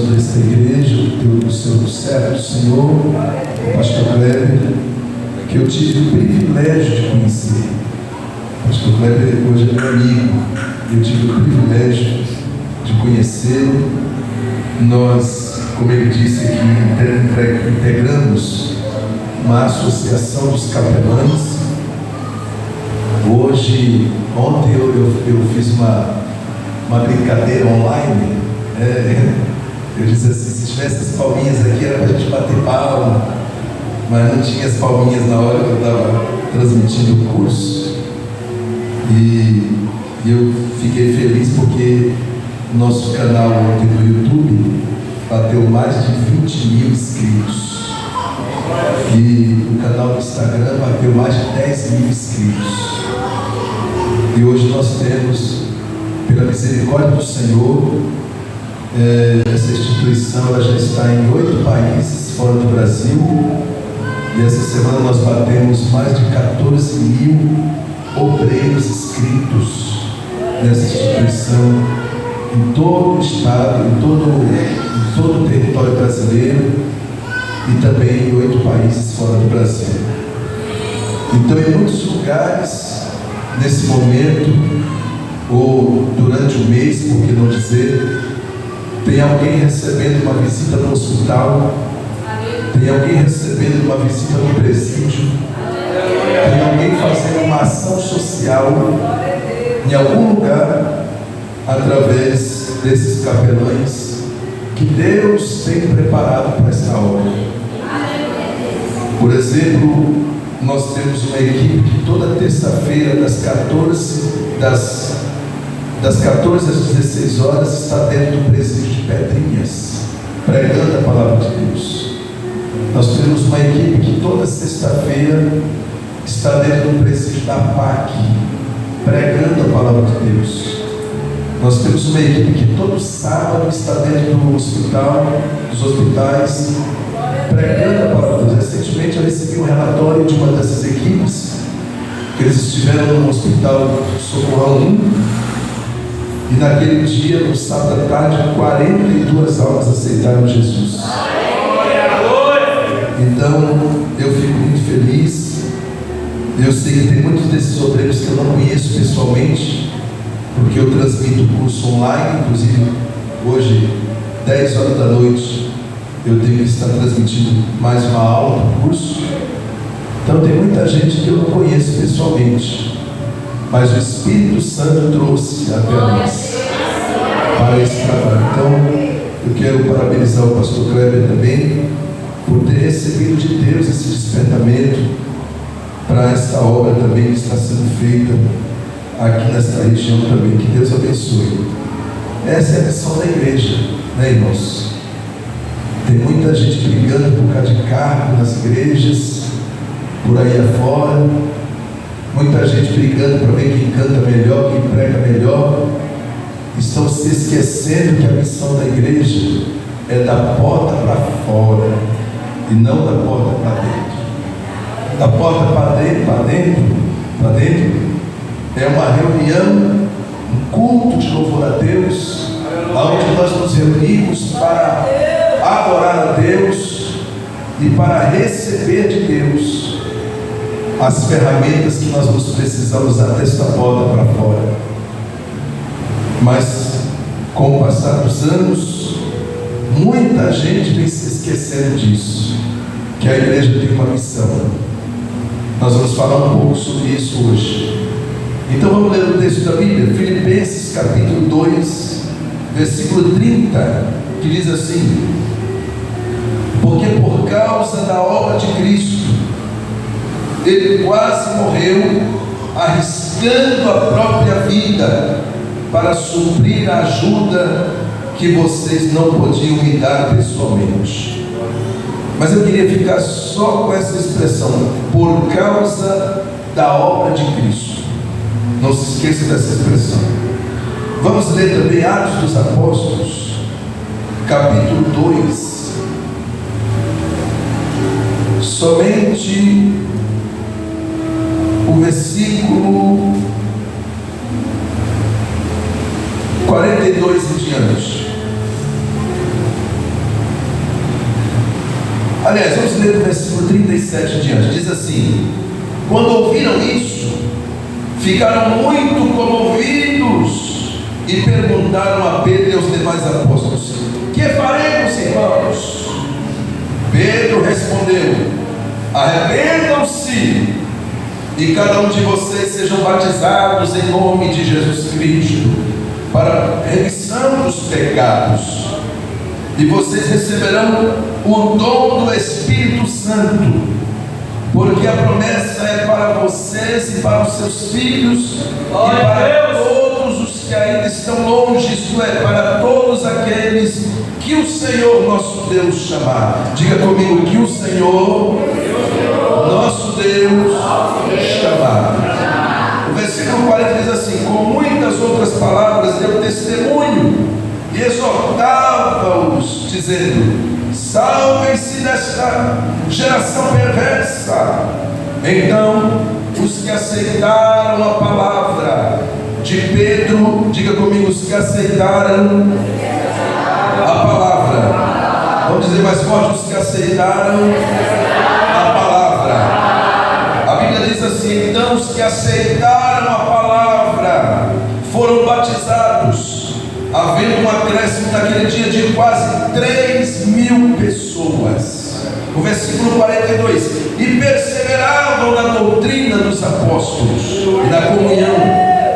sobre esta igreja, o seu servo, Senhor, o pastor Kleber, que eu tive o privilégio de conhecer. O pastor Kleber hoje é meu amigo, eu tive o privilégio de conhecê-lo. Nós, como ele disse aqui, integramos uma associação dos capelães. Ontem eu fiz uma brincadeira online. Eu disse assim, se tivesse as palminhas aqui era para a gente bater palma, mas não tinha as palminhas na hora que eu estava transmitindo o curso. E eu fiquei feliz porque o nosso canal ontem no YouTube bateu mais de 20 mil inscritos. E o canal do Instagram bateu mais de 10 mil inscritos. E hoje nós temos, pela misericórdia do Senhor, essa instituição ela já está em 8 países fora do Brasil. E essa semana nós batemos mais de 14 mil obreiros inscritos nessa instituição, em todo o estado, em todo o território brasileiro e também em 8 países fora do Brasil. Então, em muitos lugares, nesse momento, ou durante o mês, por que não dizer, tem alguém recebendo uma visita no hospital, tem alguém recebendo uma visita no presídio, tem alguém fazendo uma ação social em algum lugar, através desses capelães que Deus tem preparado para esta obra. Por exemplo, nós temos uma equipe que toda terça-feira, das 14 às 16 horas, está dentro do presídio de Pedrinhas, pregando a palavra de Deus. Nós temos uma equipe que toda sexta-feira está dentro do presídio da PAC, pregando a palavra de Deus. Nós temos uma equipe que todo sábado está dentro dos hospitais, pregando a palavra de Deus. Recentemente eu recebi um relatório de uma dessas equipes, que eles estiveram no hospital Socorrão 1, e naquele dia, no sábado à tarde, 42 almas aceitaram Jesus. Então, eu fico muito feliz. Eu sei que tem muitos desses obreiros que eu não conheço pessoalmente, porque eu transmito o curso online. Inclusive, hoje, 10 horas da noite, eu tenho que estar transmitindo mais uma aula do curso. Então, tem muita gente que eu não conheço pessoalmente, mas o Espírito Santo trouxe até nós para esse trabalho. Então, eu quero parabenizar o pastor Kleber também por ter recebido de Deus esse despertamento para esta obra também que está sendo feita aqui nesta região também. Que Deus abençoe. Essa é a missão da igreja, né, irmãos? Tem muita gente brigando por causa de cargo nas igrejas, por aí afora. Muita gente brigando para ver quem canta melhor, quem prega melhor. Estão se esquecendo que a missão da igreja é da porta para fora e não da porta para dentro. Da porta para dentro é uma reunião, um culto de louvor a Deus, onde nós nos reunimos para adorar a Deus e para receber de Deus as ferramentas que nós precisamos desta porta para fora. Mas com o passar dos anos, muita gente vem se esquecendo disso, que a igreja tem uma missão. Nós vamos falar um pouco sobre isso hoje. Então vamos ler o texto da Bíblia, Filipenses capítulo 2, versículo 30, que diz assim: porque por causa da obra de Cristo, ele quase morreu, arriscando a própria vida, para suprir a ajuda que vocês não podiam me dar pessoalmente. Mas eu queria ficar só com essa expressão, por causa da obra de Cristo. Não se esqueça dessa expressão. Vamos ler também Atos dos Apóstolos, capítulo 2. Somente o versículo 42 em diante. Aliás, vamos ler do versículo 37 em diante. Diz assim: quando ouviram isso, ficaram muito comovidos e perguntaram a Pedro e aos demais apóstolos: que faremos, irmãos? Pedro respondeu: arrependam-se e cada um de vocês sejam batizados em nome de Jesus Cristo para a remissão dos pecados, e vocês receberão o dom do Espírito Santo, porque a promessa é para vocês e para os seus filhos e para todos os que ainda estão longe, isto é, para todos aqueles que o Senhor nosso Deus chamar. Diga comigo: que o Senhor nosso Deus chamar. O versículo 40 diz assim: com muitas outras palavras deu testemunho e exortava-os, dizendo: salvem-se desta geração perversa. Então os que aceitaram a palavra de Pedro, diga comigo: os que aceitaram a palavra, vamos dizer mais forte: os que aceitaram a palavra. A Bíblia diz assim: então os que aceitaram a palavra foram batizados, havendo um acréscimo naquele dia de quase 3.000 pessoas. O versículo 42: e perseveravam na doutrina dos apóstolos, e na comunhão,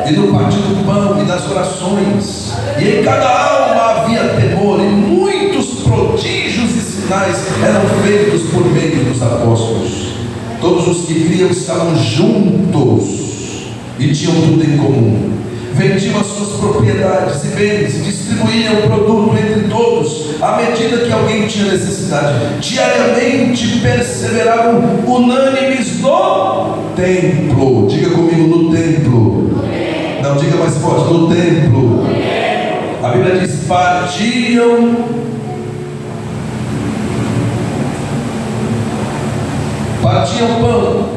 e no partir do pão, e das orações, e em cada alma havia temor, e muitos prodígios e sinais eram feitos por meio dos apóstolos. Todos os que criam estavam juntos e tinham tudo em comum. Vendiam as suas propriedades e bens e distribuíam o produto entre todos, à medida que alguém tinha necessidade. Diariamente perseveravam unânimes no templo. Diga comigo: no templo. Não, diga mais forte: no templo. A Bíblia diz: partiam pão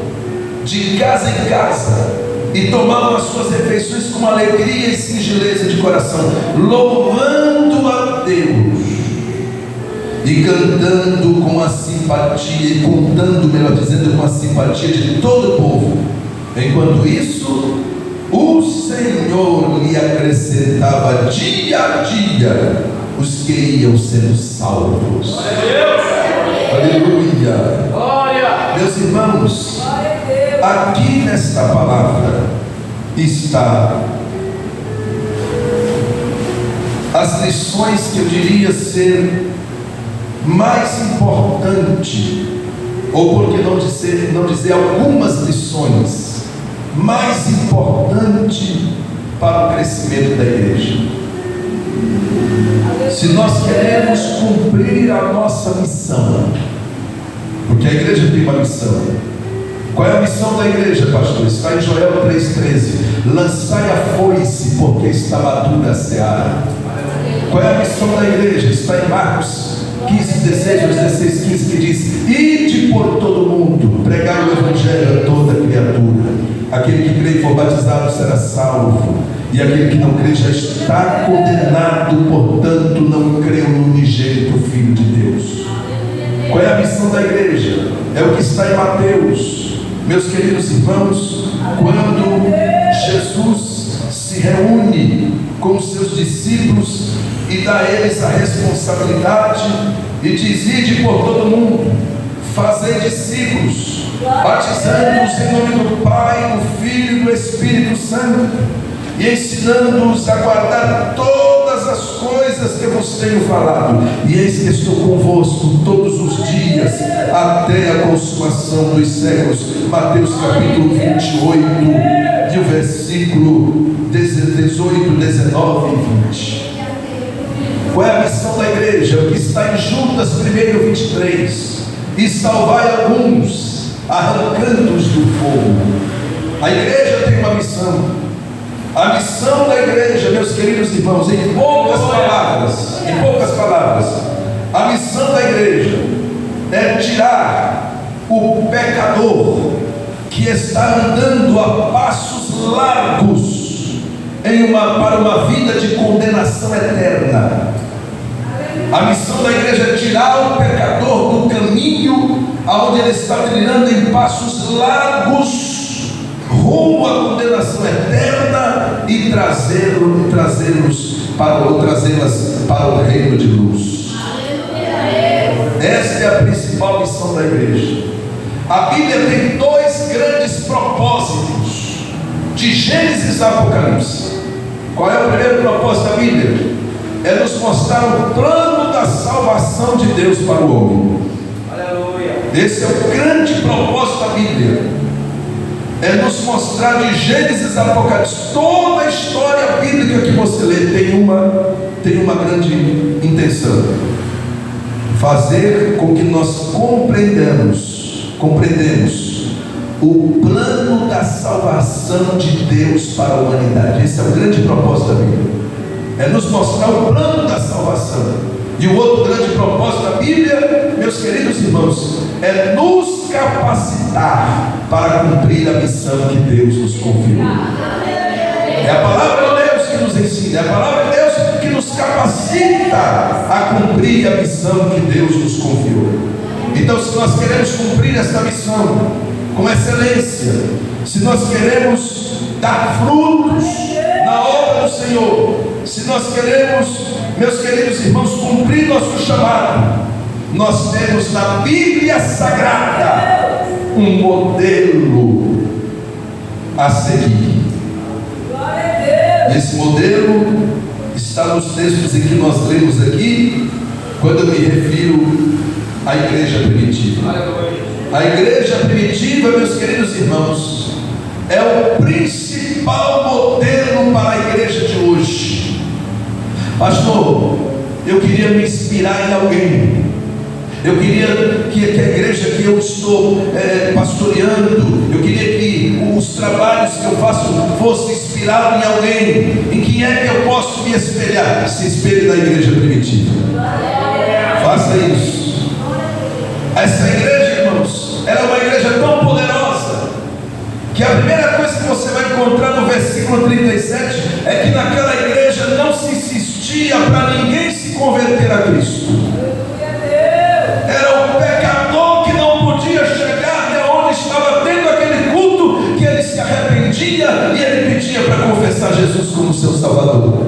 de casa em casa e tomavam as suas refeições com alegria e singeleza de coração, louvando a Deus e cantando com a simpatia, e contando, melhor dizendo, com a simpatia de todo o povo. Enquanto isso, o Senhor lhe acrescentava dia a dia os que iam sendo salvos. Aleluia! Meus irmãos, aqui nesta palavra está as lições que eu diria ser mais importante, ou por que não dizer algumas lições mais importante para o crescimento da igreja. Se nós queremos cumprir a nossa missão, porque a igreja tem uma missão. Qual é a missão da igreja, pastor? Está em Joel 3,13: lançai a foice, porque está madura a seara. Qual é a missão da igreja? Está em Marcos 15:16, 16:15, que diz: ide por todo mundo, pregai o evangelho a toda criatura. Aquele que crê e for batizado será salvo, e aquele que não crê já está condenado, portanto não creu no unigênito Filho de Deus. Qual é a missão da igreja? É o que está em Mateus. Meus queridos irmãos, quando Jesus se reúne com os seus discípulos e dá a eles a responsabilidade e diz: ide por todo mundo, fazer discípulos, batizando-os em nome do Pai, do Filho e do Espírito Santo, e ensinando-os a guardar todas as coisas que eu vos tenho falado, e eis que estou convosco todos os dias, até a consumação dos séculos. Mateus capítulo 28, e o versículo 18, 19 e 20. Qual é a missão da igreja? O que está em Judas 1:23: e salvai alguns, arrancando-os do fogo. A igreja tem uma missão. A missão da igreja, meus queridos irmãos, em poucas palavras, a missão da igreja é tirar o pecador que está andando a passos largos para uma vida de condenação eterna. A missão da igreja é tirar o pecador do caminho aonde ele está trilhando em passos largos, rumo à condenação eterna, e trazê-las para o reino de luz. Esta é a principal missão da igreja. A Bíblia tem dois grandes propósitos, de Gênesis a Apocalipse. Qual é o primeiro propósito da Bíblia? É nos mostrar o plano da salvação de Deus para o homem. Aleluia. Esse é o grande propósito da Bíblia. É nos mostrar de Gênesis a Apocalipse. Toda a história bíblica que você lê tem uma grande intenção: fazer com que nós compreendamos o plano da salvação de Deus para a humanidade. Esse é o grande propósito da Bíblia. É nos mostrar o plano da salvação. E o outro grande propósito da Bíblia, meus queridos irmãos, é nos capacitar para cumprir a missão que Deus nos confiou. É a palavra de Deus que nos ensina, é a palavra de Deus que nos capacita a cumprir a missão que Deus nos confiou. Então, se nós queremos cumprir essa missão com excelência, se nós queremos dar frutos na obra do Senhor, se nós queremos, meus queridos irmãos, cumprir nosso chamado, nós temos na Bíblia Sagrada um modelo a seguir. Esse modelo está nos textos em que nós lemos aqui, quando eu me refiro à igreja primitiva. A igreja primitiva, meus queridos irmãos, é o principal modelo para a igreja de hoje. Pastor, eu queria me inspirar em alguém. Eu queria que a igreja que eu estou pastoreando, eu queria que os trabalhos que eu faço fossem inspirados em alguém. Em quem é que eu posso me espelhar? Se espelhe na igreja primitiva. Faça isso. Essa igreja, irmãos, ela é uma igreja tão poderosa que a primeira coisa que você vai encontrar no versículo 37 é que naquela igreja não se insistia para ninguém se converter a Cristo. Era o pecador que não podia chegar até onde estava tendo aquele culto, que ele se arrependia e ele pedia para confessar Jesus como seu Salvador.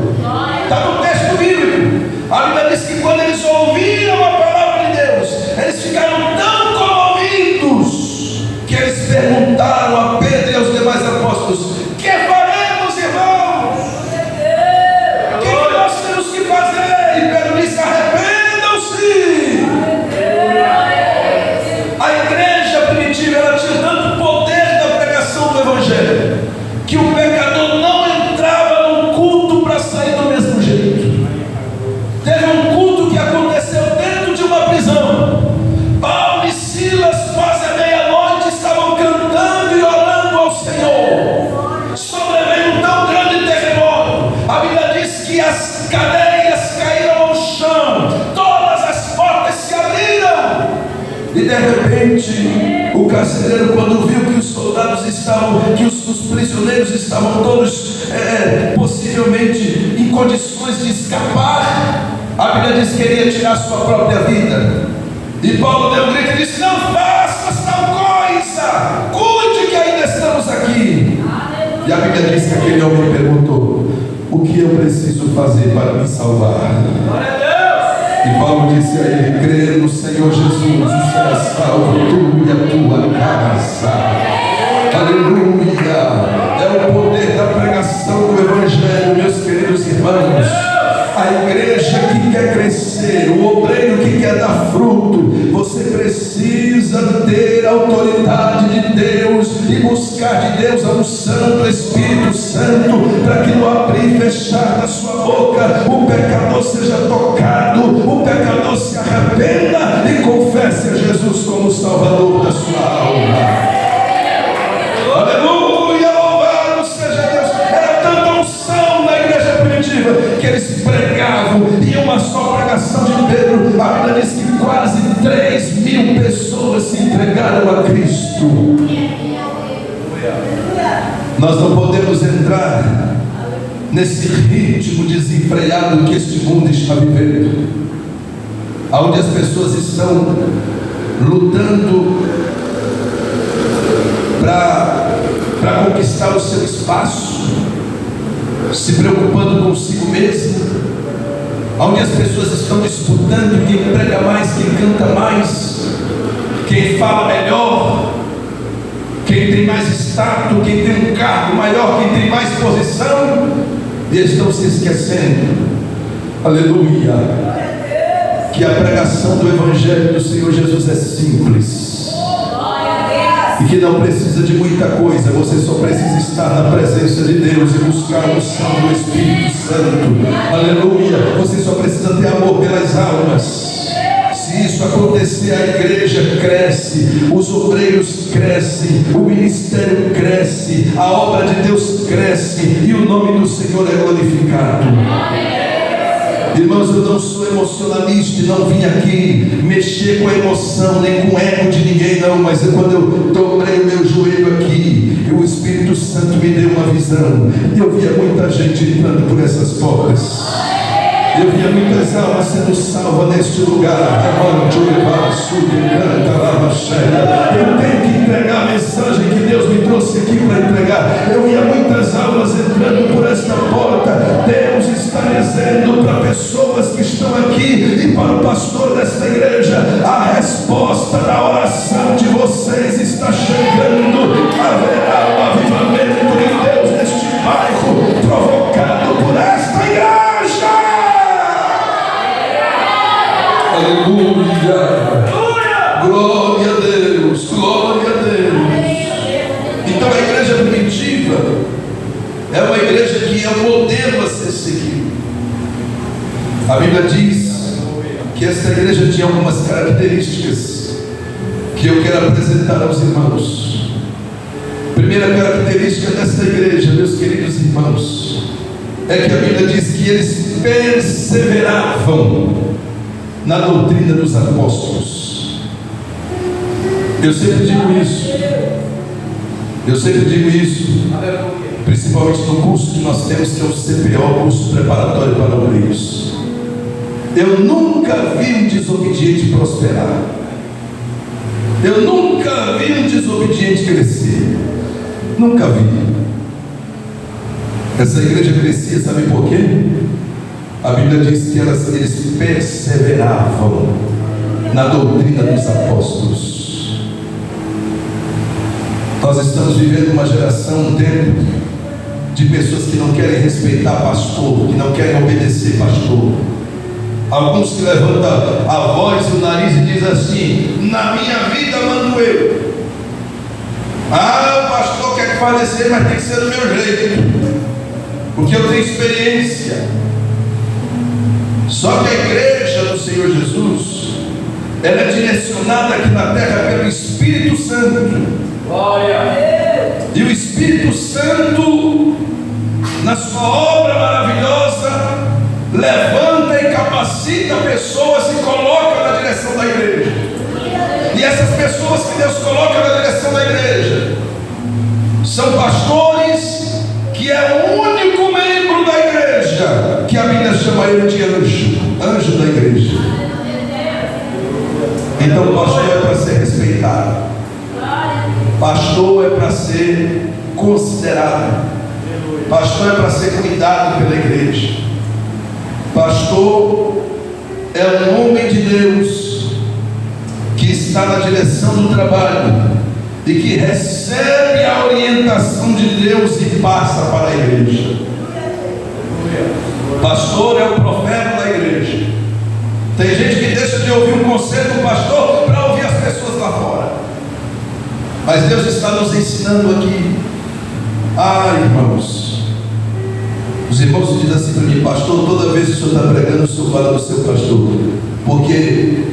Está no texto bíblico. A Bíblia diz que quando eles ouviram a palavra de Deus, eles ficaram tão comovidos que eles perguntaram a Pedro e aos demais apóstolos: que faremos, irmãos? O que nós temos que fazer? E Pedro disse: arrependam-se. A igreja primitiva, ela tinha tanto poder da pregação do Evangelho, que o pecador não entrava num culto para sair do mesmo jeito. Teve um culto que aconteceu dentro de uma prisão. Paulo e Silas, quase à meia-noite, estavam cantando e orando ao Senhor. Sobreveio um tão grande terremoto. A Bíblia diz que as cadeias caíram ao chão, todas as portas se abriram. E de repente, o carcereiro, quando viu que os soldados estavam, que os prisioneiros estavam todos possivelmente em condições de escapar, a Bíblia diz que ele ia tirar sua própria vida. E Paulo deu um grito e disse: não faças tal coisa, cuide que ainda estamos aqui. E a Bíblia diz que aquele homem perguntou: o que eu preciso fazer para me salvar? E Paulo disse a ele: crer no Senhor Jesus e será salvo tu e a tua casa. Aleluia! É o poder da pregação do Evangelho, meus queridos irmãos. A igreja que quer crescer, o obreiro que quer dar fruto, você precisa ter a autoridade de Deus e buscar de Deus a unção do Espírito Santo, para que no abrir e fechar da sua boca o pecador seja tocado, o pecador se arrependa e confesse a Jesus como Salvador da sua alma. Aleluia, louvado seja Deus. Era tanta unção na igreja primitiva que eles pregavam, e uma só pregação de Pedro, a Bíblia diz que quase 3.000 pessoas se entregaram a Cristo. Nós não podemos entrar nesse ritmo desenfreado que este mundo está vivendo. onde as pessoas estão lutando para conquistar o seu espaço, se preocupando consigo mesmo, onde as pessoas estão disputando quem prega mais, quem canta mais, quem fala melhor, quem tem mais status, quem tem um cargo maior, quem tem mais posição, e estão se esquecendo, aleluia, que a pregação do Evangelho do Senhor Jesus é simples, e que não precisa de muita coisa. Você só precisa estar na presença de Deus e buscar a unção do Espírito Santo, aleluia. Você só precisa ter amor pelas almas. Se isso acontecer, a igreja cresce, os obreiros crescem, o ministério cresce, a obra de Deus cresce e o nome do Senhor é glorificado. Irmãos, eu não sou emocionalista e não vim aqui mexer com a emoção, nem com o ego de ninguém não, mas quando eu dobrei o meu joelho aqui, o Espírito Santo me deu uma visão, e eu via muita gente entrando por essas portas, eu via muitas almas sendo salvas neste lugar. Eu tenho que entregar a mensagem que Deus me trouxe aqui para entregar. Eu via muitas almas entrando por esta porta. Deus está dizendo para pessoas que estão aqui e para o pastor desta igreja: a resposta da oração de vocês está chegando. Haverá um avivamento de Deus neste bairro, provocado por esta igreja. Aleluia! Glória a Deus! Glória a Deus! Então a igreja primitiva é uma igreja que é um modelo a ser seguido. A Bíblia diz que essa igreja tinha algumas características que eu quero apresentar aos irmãos. Primeira característica desta igreja, meus queridos irmãos, é que a Bíblia diz que eles perseveravam na doutrina dos apóstolos. Eu sempre digo isso, principalmente no curso que nós temos, que é o CPO, curso preparatório para obreiros. Eu nunca vi um desobediente prosperar, eu nunca vi um desobediente crescer, nunca vi. Essa igreja crescia, sabe por quê? A Bíblia diz que eles perseveravam na doutrina dos apóstolos. Nós estamos vivendo uma geração, um tempo de pessoas que não querem respeitar pastor, que não querem obedecer pastor. Alguns que levantam a voz e o nariz e dizem assim: na minha vida mando eu. Ah, o pastor quer que falecer, mas tem que ser do meu jeito, porque eu tenho experiência. Só que a igreja do Senhor Jesus, ela é direcionada aqui na terra pelo Espírito Santo. Glória. E o Espírito Santo, na sua obra maravilhosa, levanta e capacita pessoas e coloca na direção da igreja. E essas pessoas que Deus coloca na direção da igreja são pastores, que é o único membro da igreja que a Bíblia chama ele de anjo da igreja. Então pastor é para ser respeitado, pastor é para ser considerado, pastor é para ser cuidado pela igreja. Pastor é um homem de Deus que está na direção do trabalho e que recebe a orientação de Deus e passa para a igreja. Pastor é o profeta da igreja. Tem gente que deixa de ouvir um conselho do pastor para ouvir as pessoas lá fora. Mas Deus está nos ensinando aqui. Irmãos, os irmãos dizem assim para mim: pastor, toda vez que o senhor está pregando, o senhor fala do seu pastor, porque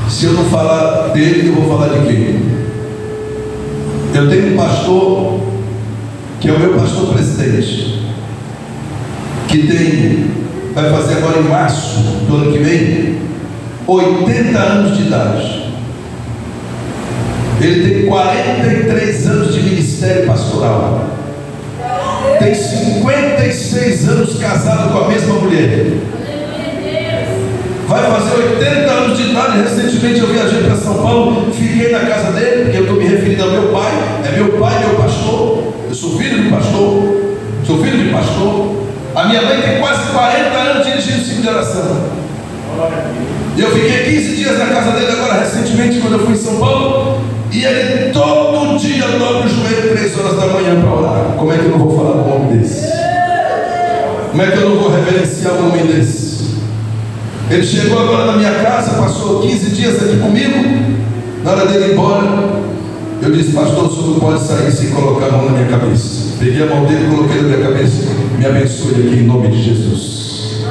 se eu não falar dele, eu vou falar de quem? Eu tenho um pastor que é o meu pastor presidente, que vai fazer agora em março do ano que vem 80 anos de idade. Ele tem 43 anos de ministério pastoral, tem 56 anos casado com a mesma mulher, vai fazer 80 anos de idade. Recentemente eu viajei para São Paulo, fiquei na casa dele, porque eu estou me referindo ao meu pai. É meu pai, meu pastor. Eu sou filho de pastor. Sou filho de pastor. A minha mãe tem quase 40 anos dirigindo o ciclo de oração. E eu fiquei 15 dias na casa dele agora, recentemente, quando eu fui em São Paulo. E ele todo dia dobra o joelho 3 horas da manhã para orar. Como é que eu não vou falar com um homem desse? Como é que eu não vou reverenciar um homem desse? Ele chegou agora na minha casa, passou 15 dias aqui comigo. Na hora dele ir embora, eu disse: pastor, o senhor não pode sair sem colocar a mão na minha cabeça. Peguei a mão dele, coloquei na minha cabeça. Me abençoe aqui em nome de Jesus.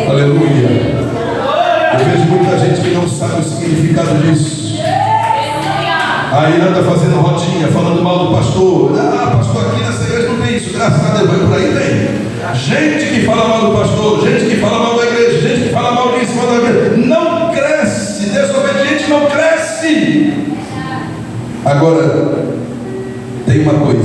Aleluia. Eu vejo muita gente que não sabe o significado disso. Aí anda fazendo rodinha, falando mal do pastor. Ah, pastor, aqui nessa igreja não tem isso. Graças a Deus, vai por aí tem. Gente que fala mal do pastor, gente que fala mal da igreja, gente que fala mal disso, mal da igreja. Não cresce, desobediente não cresce. Agora, tem uma coisa: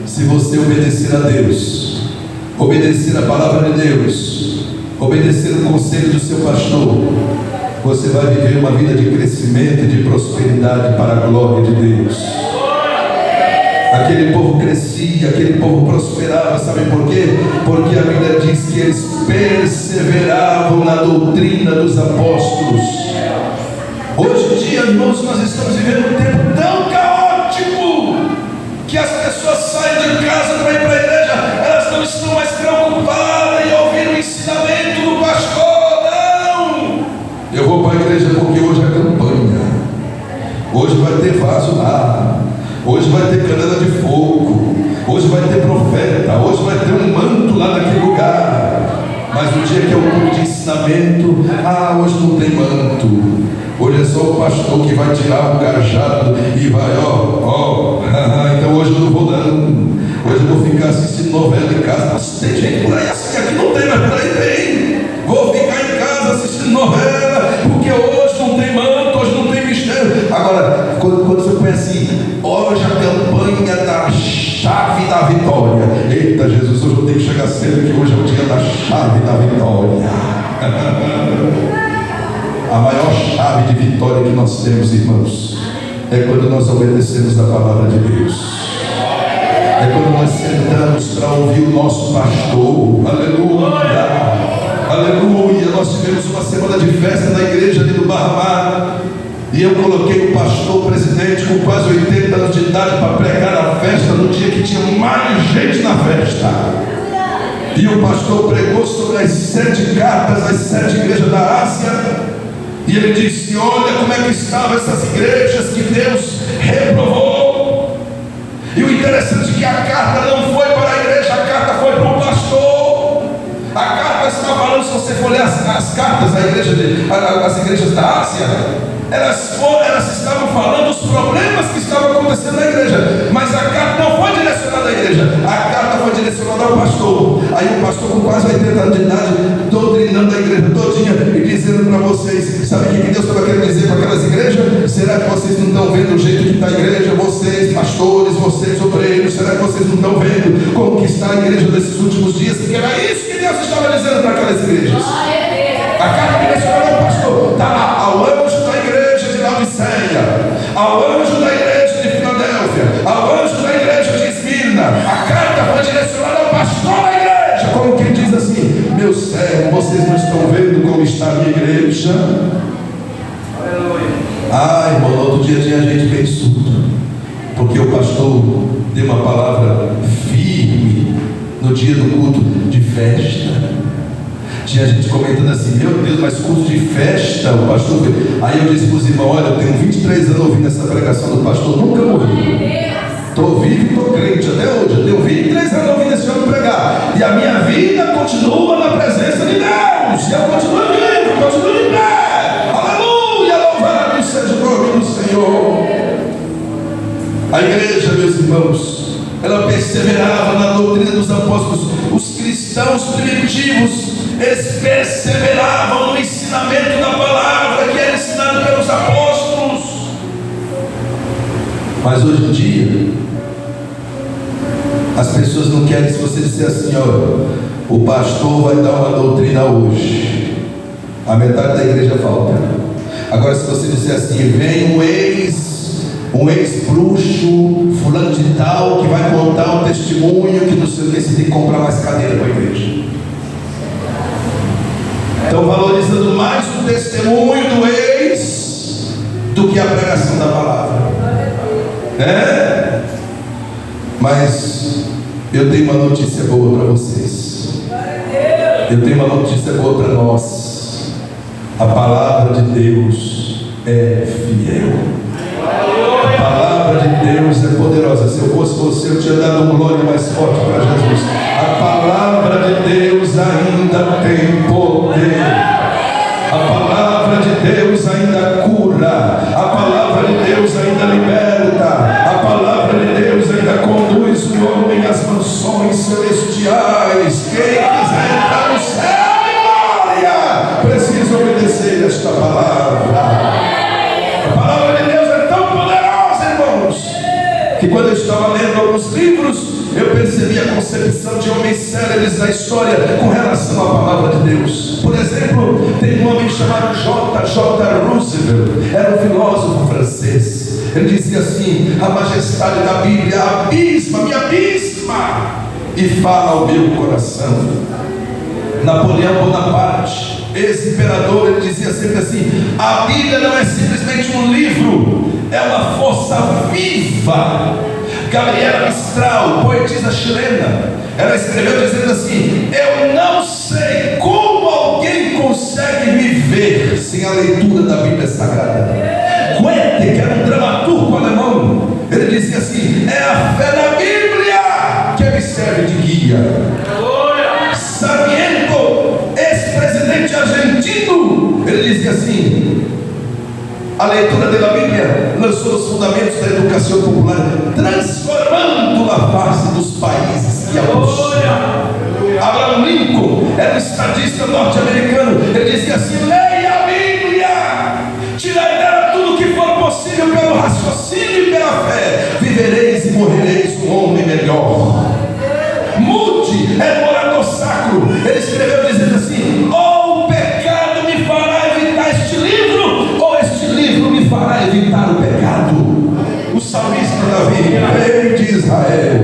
se você obedecer a Deus, obedecer a palavra de Deus, obedecer o conselho do seu pastor, você vai viver uma vida de crescimento e de prosperidade para a glória de Deus. Aquele povo crescia, aquele povo prosperava, sabe por quê? Porque a Bíblia diz que eles perseveravam na doutrina dos apóstolos. Hoje em dia, irmãos, nós estamos vivendo um tempo tão caótico que as pessoas saem de casa para ir para a igreja, elas não estão mais preocupadas em ouvir o ensinamento do pastor. Não! Eu vou para a igreja porque hoje é campanha, hoje vai ter vaso lá, hoje vai ter canela de fogo, hoje vai ter profeta, hoje vai ter um manto lá naquele lugar. Mas no dia que é o culto de ensinamento, hoje não tem manto, hoje é só o pastor que vai tirar o cajado e vai, então hoje eu não vou não, hoje eu vou ficar assistindo novela em casa. Mas tem gente por aí assim, aqui não tem, mas por aí tem. Vou ficar em casa assistindo novela, porque hoje não tem manto, hoje não tem mistério. Agora, quando você põe assim, hoje a campanha da chave da vitória. Eita Jesus, hoje eu tenho que chegar cedo, que hoje é o dia da chave da vitória. A maior chave de vitória que nós temos, irmãos, é quando nós obedecemos a palavra de Deus. É quando nós sentamos para ouvir o nosso pastor. Aleluia, aleluia. Nós tivemos uma semana de festa na igreja ali do Barra, e eu coloquei o pastor presidente com quase 80 anos de idade para pregar a festa no dia que tinha mais gente na festa. E o pastor pregou sobre as 7 cartas, as 7 igrejas da Ásia. E ele disse: olha como é que estavam essas igrejas que Deus reprovou. E o interessante é que a carta não foi para a igreja, a carta foi para o pastor. A carta está falando, se você for ler as cartas da igreja as igrejas da Ásia, elas estavam falando dos problemas que estavam acontecendo na igreja, mas a carta não foi direcionada à igreja, a carta foi direcionada ao pastor. Aí o pastor, com quase 80 anos de idade, doutrinando a igreja todinha e dizendo para vocês: sabe o que Deus estava querendo dizer para aquelas igrejas? Será que vocês não estão vendo o jeito que está a igreja? Vocês pastores, vocês obreiros, será que vocês não estão vendo como que está a igreja nesses últimos dias? Porque era isso que Deus estava dizendo para aquelas igrejas. A carta direcionada ao pastor está lá, ao anjo da igreja de Laodiceia, ao anjo da igreja de Filadélfia, ao anjo da igreja de Esmirna. A carta foi direcionada ao pastor da igreja, como quem diz assim: meu servo, vocês não estão vendo como está a minha igreja? Irmão, no outro dia tinha gente bem surda, porque o pastor deu uma palavra firme no dia do culto de festa. Tinha gente comentando assim: meu Deus, mas culto de festa, o pastor. Aí eu disse para os irmãos: olha, eu tenho 23 anos ouvindo essa pregação do pastor, nunca morri. Estou vivo e estou crente até hoje. Eu tenho 23 anos ouvindo esse homem pregar, e a minha vida continua na presença de Deus. E eu continuo vivo, continuo de pé. Aleluia, louvado seja o nome do Senhor. A igreja, meus irmãos, ela perseverava na doutrina dos apóstolos. Os cristãos primitivos, eles perseveravam no ensinamento da palavra que era ensinado pelos apóstolos. Mas hoje em dia, as pessoas não querem. Se você disser assim: olha, o pastor vai dar uma doutrina hoje, A metade da igreja falta. Agora, se você disser assim, vem um ex-bruxo, fulano de tal, que vai contar um testemunho, que não sei o que, você tem que comprar mais cadeira para a igreja. Estão valorizando mais o testemunho do ex do que a pregação da palavra. Mas eu tenho uma notícia boa para vocês. Eu tenho uma notícia boa para nós. A palavra de Deus é fiel. A palavra de Deus é poderosa. Se eu fosse você, eu tinha dado um glória mais forte para Jesus. A palavra de Deus ainda tem poder. A palavra de Deus ainda cura. A palavra de Deus ainda liberta. A palavra de Deus ainda conduz o homem às mansões celestiais. Quem quiser entrar no céu em glória precisa obedecer esta palavra. A palavra de Deus é tão poderosa, irmãos, que quando eu estava lendo alguns livros, eu percebi a concepção de homens célebres da história com relação à palavra de Deus. Por exemplo, tem um homem chamado J.J. Roosevelt, era um filósofo francês. Ele dizia assim: a majestade da Bíblia abisma, me abisma e fala ao meu coração. Napoleão Bonaparte, ex-imperador, ele dizia sempre assim: a Bíblia não é simplesmente um livro, é uma força viva. Gabriela Mistral, poetisa chilena, ela escreveu dizendo assim: eu não sei como alguém consegue viver sem a leitura da Bíblia Sagrada. Goethe, que era um dramaturgo alemão, ele dizia assim: é a fé na Bíblia que me serve de guia. Sarmiento, ex-presidente argentino, ele dizia assim: a leitura da Bíblia lançou os fundamentos da educação popular, transformando a face dos países que a possuem. Abraham Lincoln era um estadista norte-americano, ele dizia assim: leia a Bíblia, tirai dela tudo o que for possível pelo raciocínio e pela fé, vivereis e morrereis um homem melhor. Moody é morador sacro, ele escreveu dizendo assim: ou o pecado me fará evitar este livro, ou este livro me fará evitar o pecado. O salmista Davi, rei de Israel,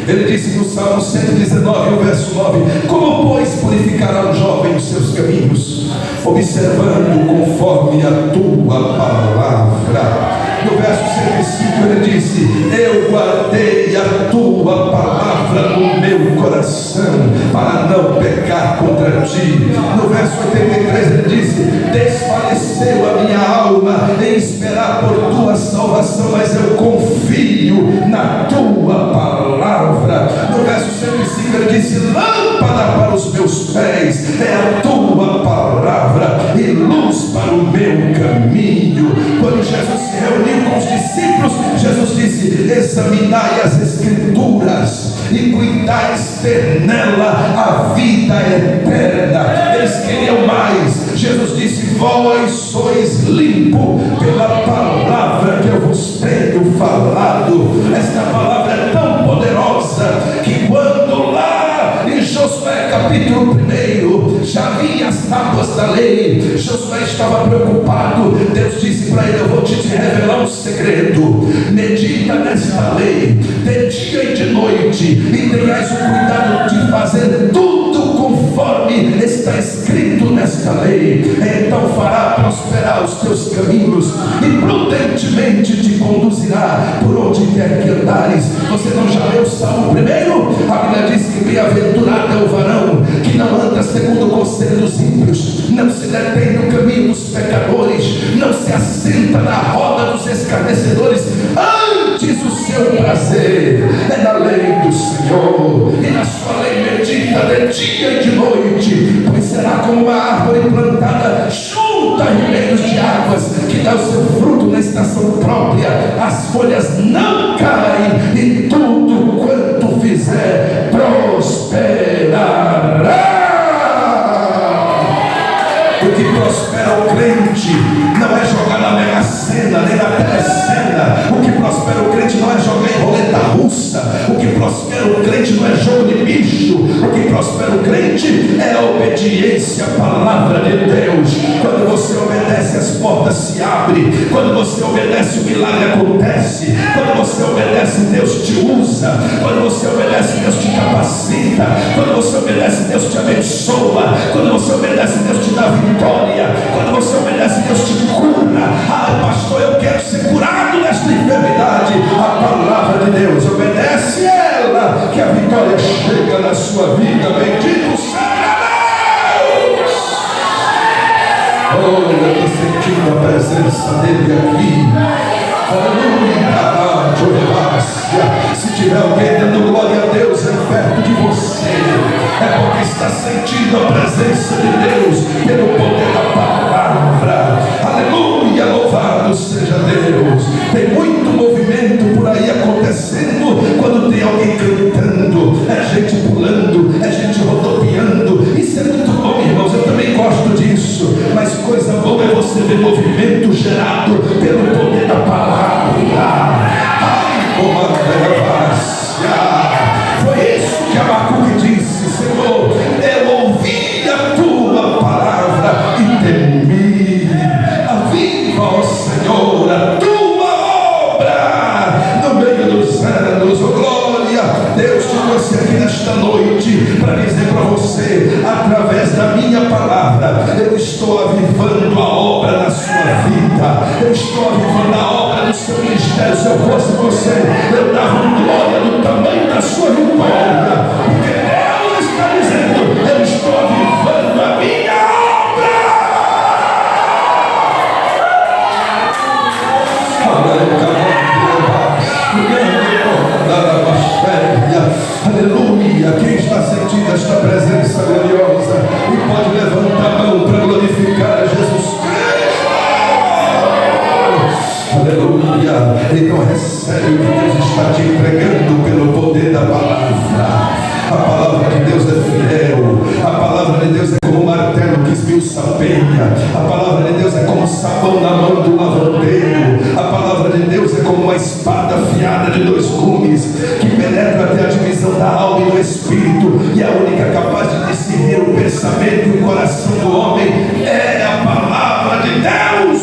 ele disse no Salmo 119, o verso 9: como pois purificará um jovem os seus caminhos, observando conforme a tua palavra. No verso 105 ele disse: eu guardei a tua palavra no meu coração, para não pecar contra ti. No verso 83 ele disse: desfaleceu a minha alma em esperar por tua salvação, mas eu confio na tua palavra. No verso 105 ele disse: lâmpada para os meus pés é a tua palavra e luz para o meu caminho. Quando Jesus se reuniu com os discípulos, Jesus disse: examinai as escrituras e cuidais ter nela a vida eterna. Eles queriam mais. Jesus disse: vós sois limpo pela palavra que eu vos tenho falado. Esta palavra é tão poderosa que quando lá em Josué capítulo 1 já havia as tábuas da lei, Josué estava preocupado. Deus disse para ele: eu vou te revelar um segredo, medita nesta lei de dia e de noite, e tenhais o cuidado de fazer tudo conforme está escrito nesta lei, então fará prosperar os teus caminhos e prudentemente te conduzirá por onde quer que andares. Você não já leu o Salmo 1? A Bíblia diz que bem-aventurado é o varão que não anda segundo o conselho dos ímpios, não se detém no caminho dos pecadores, não se assenta na roda dos escarnecedores. Antes o seu prazer é na lei do Senhor, e na sua lei medita de dia e de noite, pois será como uma árvore plantada junto a ribeiros de águas, que dá o seu fruto na estação própria, as folhas não caem, e tudo quanto fizer prosperará. O que prospera o crente não é jogar na Mega Sena, nem na Telecena. O que prospera o crente não é jogar em roleta russa. O que prospera o crente não é jogo de bicho. O que prospera o crente é a obediência à palavra de Deus. porta se abre. Quando você obedece, o milagre acontece. Quando você obedece, Deus te usa. Quando você obedece, Deus te capacita. Quando você obedece, Deus te abençoa. Quando você obedece, Deus te dá vitória. Quando você obedece, Deus te cura. Ah, pastor, eu quero ser curado desta enfermidade. A palavra de Deus, obedece ela, que a vitória chega na sua vida. Bendito seja Deus. Oh, eu estou sentindo a presença dele aqui. Aleluia. Se tiver alguém dando glória a Deus perto de você, é porque está sentindo a presença de Deus pelo poder da palavra. Aleluia, louvado seja Deus. Tem muito movimento por aí acontecendo quando tem alguém cantando, é gente pulando, é gente rodopiando. Isso é muito bom, irmãos, eu também gosto disso. Mas coisa boa é você ver movimento gerado pelo poder da palavra. Foi isso que Abacuque disse: Senhor, eu ouvi a tua palavra e temi. Aviva, ó Senhor, a tua obra no meio dos anos. Oh glória, Deus te trouxe aqui nesta noite para dizer para você, através da minha palavra, eu estou avivando a obra na sua vida. Eu estou avivando a obra do seu ministério. Se eu fosse você, eu dava glória do tamanho da sua vitória, porque Deus está dizendo: eu estou avivando a minha obra. Aleluia. Quem está sentindo esta presença gloriosa e pode levantar a mão para glorificar a Jesus Cristo? Aleluia. Então recebe o que Deus está te entregando pelo poder da palavra. A palavra de Deus é fiel. A palavra de Deus é como um martelo que esmiuça a penha. A palavra de Deus é como sabão na mão do lavandeiro. A palavra de Deus é como uma espada afiada de 2 gumes, que penetra até a divisão da alma e do espírito, e a única capaz de discernir o pensamento e o coração do homem é a palavra de Deus.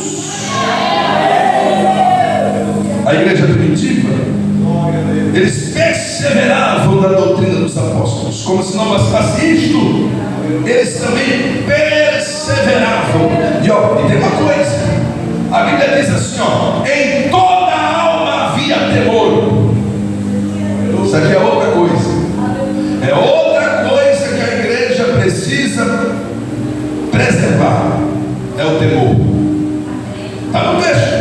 A igreja primitiva, eles perseveravam na doutrina dos apóstolos. Como se não bastasse isto, eles também perseveravam. E tem uma coisa, a Bíblia diz assim, em toda a alma havia temor. Isso aqui é outra coisa. É outra coisa que a igreja precisa preservar. É o temor. Está no texto.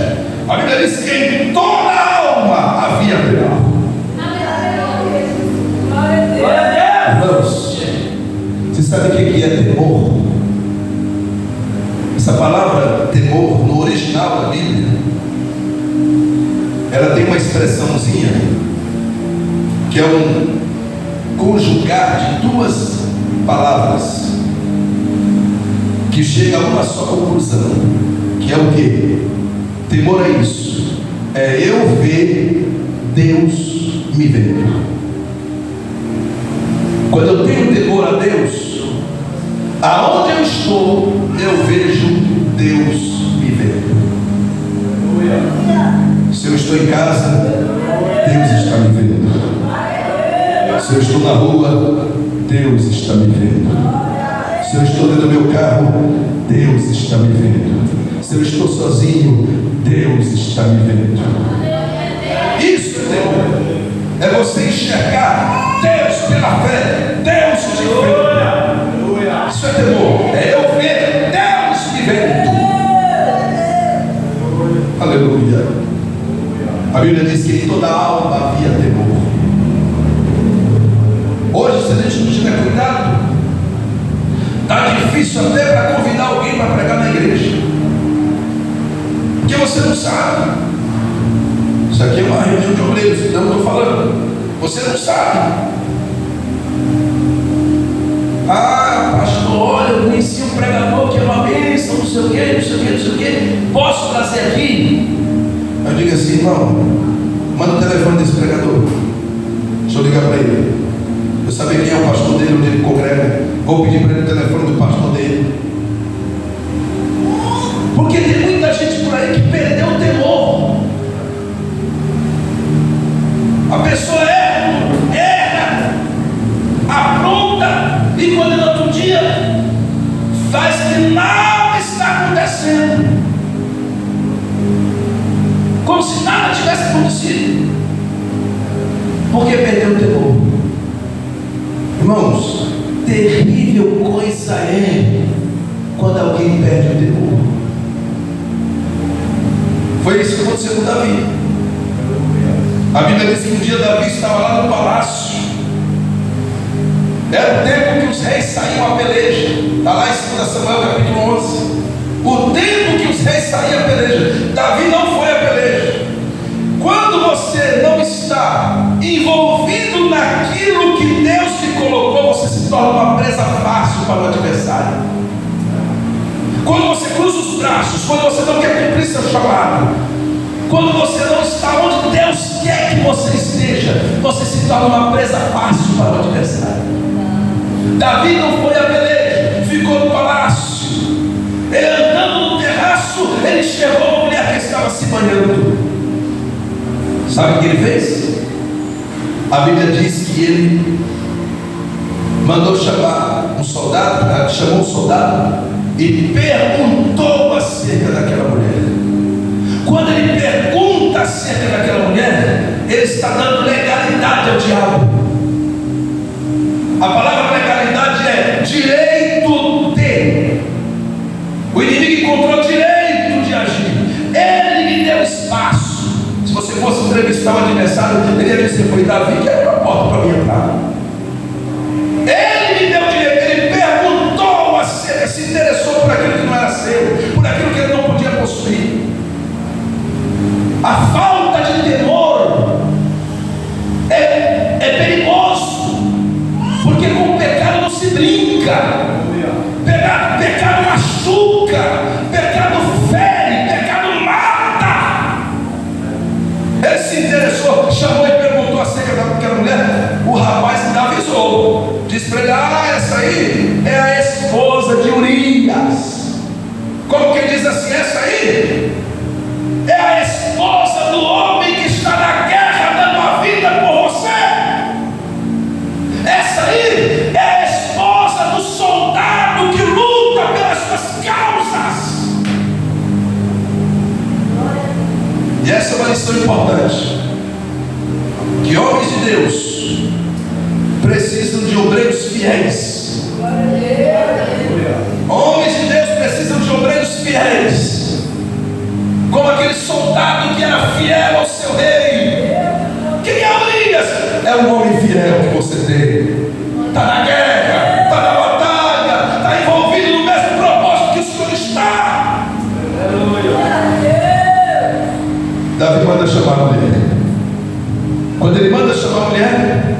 A Bíblia diz que em toda a alma havia temor. Irmãos, você sabe o que é temor? Essa palavra temor, no original da Bíblia, ela tem uma expressãozinha que é um conjugar de 2 palavras que chega a uma só conclusão, que é o quê? Temor é isso, é eu ver Deus me vendo. Quando eu tenho temor a Deus, aonde eu estou, eu vejo Deus me vendo. Se eu estou em casa, Deus está me vendo. Se eu estou na rua, Deus está me vendo. Se eu estou dentro do meu carro, Deus está me vendo. Se eu estou sozinho, Deus está me vendo. Isso é temor. É você enxergar Deus pela fé. Deus te vendo. Isso é temor. É eu ver Deus me vendo. Aleluia. A Bíblia diz que em toda a alma havia temor. Hoje, se a gente não tiver cuidado, está difícil até para convidar alguém para pregar na igreja, porque você não sabe. Isso aqui é uma reunião de obreiros, não estou falando. Você não sabe. Ah, pastor, olha, eu conheci um pregador que é uma bênção, não sei o que, não sei o que, não sei o que. Posso trazer aqui? Eu digo assim, irmão, manda o telefone desse pregador. Deixa eu ligar para ele. Eu saber quem é o pastor dele, onde ele congrega. Vou pedir para ele o telefone do pastor dele. Porque tem muita gente aí que perdeu o temor. A pessoa erra, apronta, e quando no outro dia faz que nada está acontecendo, como se nada tivesse acontecido, porque perdeu o temor. Irmãos, terrível coisa é quando alguém perde o temor. Foi isso que aconteceu com Davi. A Bíblia diz que um dia Davi estava lá no palácio. Era o tempo que os reis saíam à peleja. Está lá em 2 Samuel capítulo 11. O tempo que os reis saíam à peleja. Davi não foi à peleja. Quando você não está envolvido naquilo que Deus te colocou, você se torna uma presa fácil para o adversário. Quando você cruza os braços, quando você não quer cumprir seu chamado, quando você não está onde Deus quer que você esteja, você se torna uma presa fácil para o adversário. Davi não foi à peleja, ficou no palácio. Ele andando no terraço, ele enxergou uma mulher que estava se banhando. Sabe o que ele fez? A Bíblia diz que ele mandou chamar um soldado, chamou um soldado e perguntou acerca daquela mulher. Quando ele pergunta acerca daquela mulher, ele está dando legalidade ao diabo. A palavra legalidade é direito de. O inimigo encontrou direito de agir. Ele lhe deu espaço. Se você fosse entrevistar o adversário, ele ia dizer: foi Davi que abriu a porta para mim entrar. Ele lhe deu direito. Ele perguntou acerca, se interessou por aquilo que não era seu, por aquilo que ele não podia possuir. A falta de temor é perigoso, porque com o pecado não se brinca. Pecado machuca, pecado fere, pecado mata. Ele se interessou, chamou e perguntou acerca daquela mulher. O rapaz ainda avisou, disse para ele: essa aí é a esposa de Urias. Como que diz assim? Essa aí é a esposa do homem que está na guerra dando a vida por você. Essa aí é a esposa do soldado que luta pelas suas causas. E essa é uma lição importante, que homens de Deus precisam de obreiros fiéis. Homens de Deus precisam de obreiros fiéis, como aquele soldado que era fiel ao seu rei. Quem é Urias? É um homem fiel que você tem. Está na guerra, está na batalha, está envolvido no mesmo propósito que o Senhor está. Davi manda chamar a mulher. Quando ele manda chamar a mulher,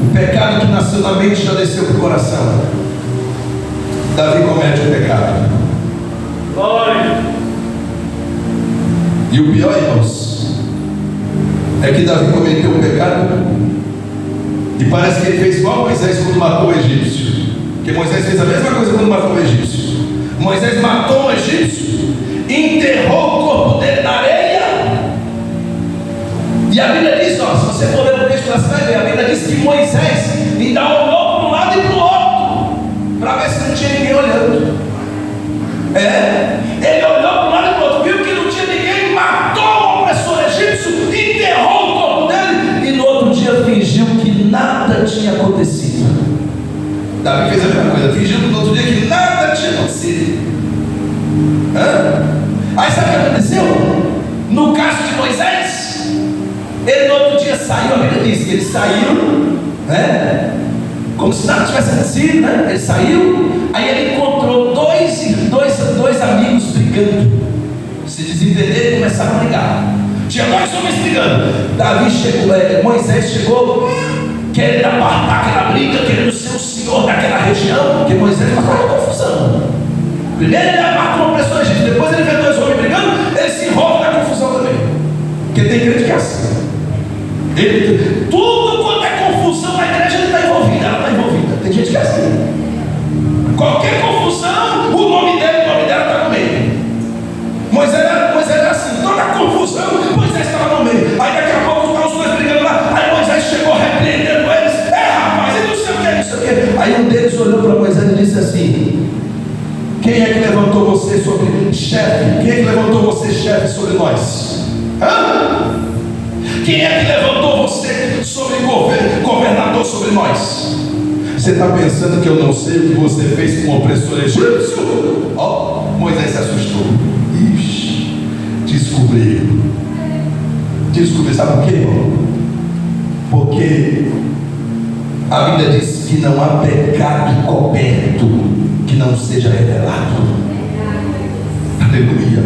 o pecado que nasceu na mente já desceu para o coração. Davi comete o pecado. Glória. E o pior, irmãos, é que Davi cometeu um pecado e parece que ele fez igual Moisés quando matou o egípcio. Porque Moisés fez a mesma coisa quando matou o egípcio. Moisés matou o egípcio, enterrou o corpo dele na areia. E a Bíblia diz, se você for ler o texto da cidade, a Bíblia diz que Moisés ainda olhou para um lado e para o outro, para ver se não tinha ninguém olhando. Ele olhou para um lado e para o outro, viu que não tinha ninguém, matou o opressor egípcio, enterrou o corpo dele e no outro dia fingiu que nada tinha acontecido. Davi fez a mesma coisa, fingiu no outro dia que nada tinha acontecido. Aí sabe o que aconteceu? No caso de Moisés, ele no outro dia saiu, a Bíblia diz que ele saiu, como se nada tivesse acontecido, Ele saiu, aí ele encontrou dois amigos brigando, se desentenderam e começaram a brigar. Tinha dois homens brigando. Davi chegou, Moisés chegou, querendo apartar aquela briga, querendo ser o senhor daquela região, porque Moisés fazia confusão. Primeiro ele apartou uma pessoa egípcia, depois ele vê dois homens brigando, ele se envolve na confusão também. Porque tem crente que é assim. Tudo quanto é confusão na igreja ele está envolvido, ela está envolvida. Tem gente que é assim. Qualquer confusão, o nome dela está no meio. Moisés sobre nós? Quem é que levantou você sobre governador sobre nós? Você está pensando que eu não sei o que você fez com o opressor egípcio? Moisés se assustou. Ixi, descobriu. Sabe por quê, irmão? Porque a Bíblia diz que não há pecado coberto que não seja revelado. Aleluia.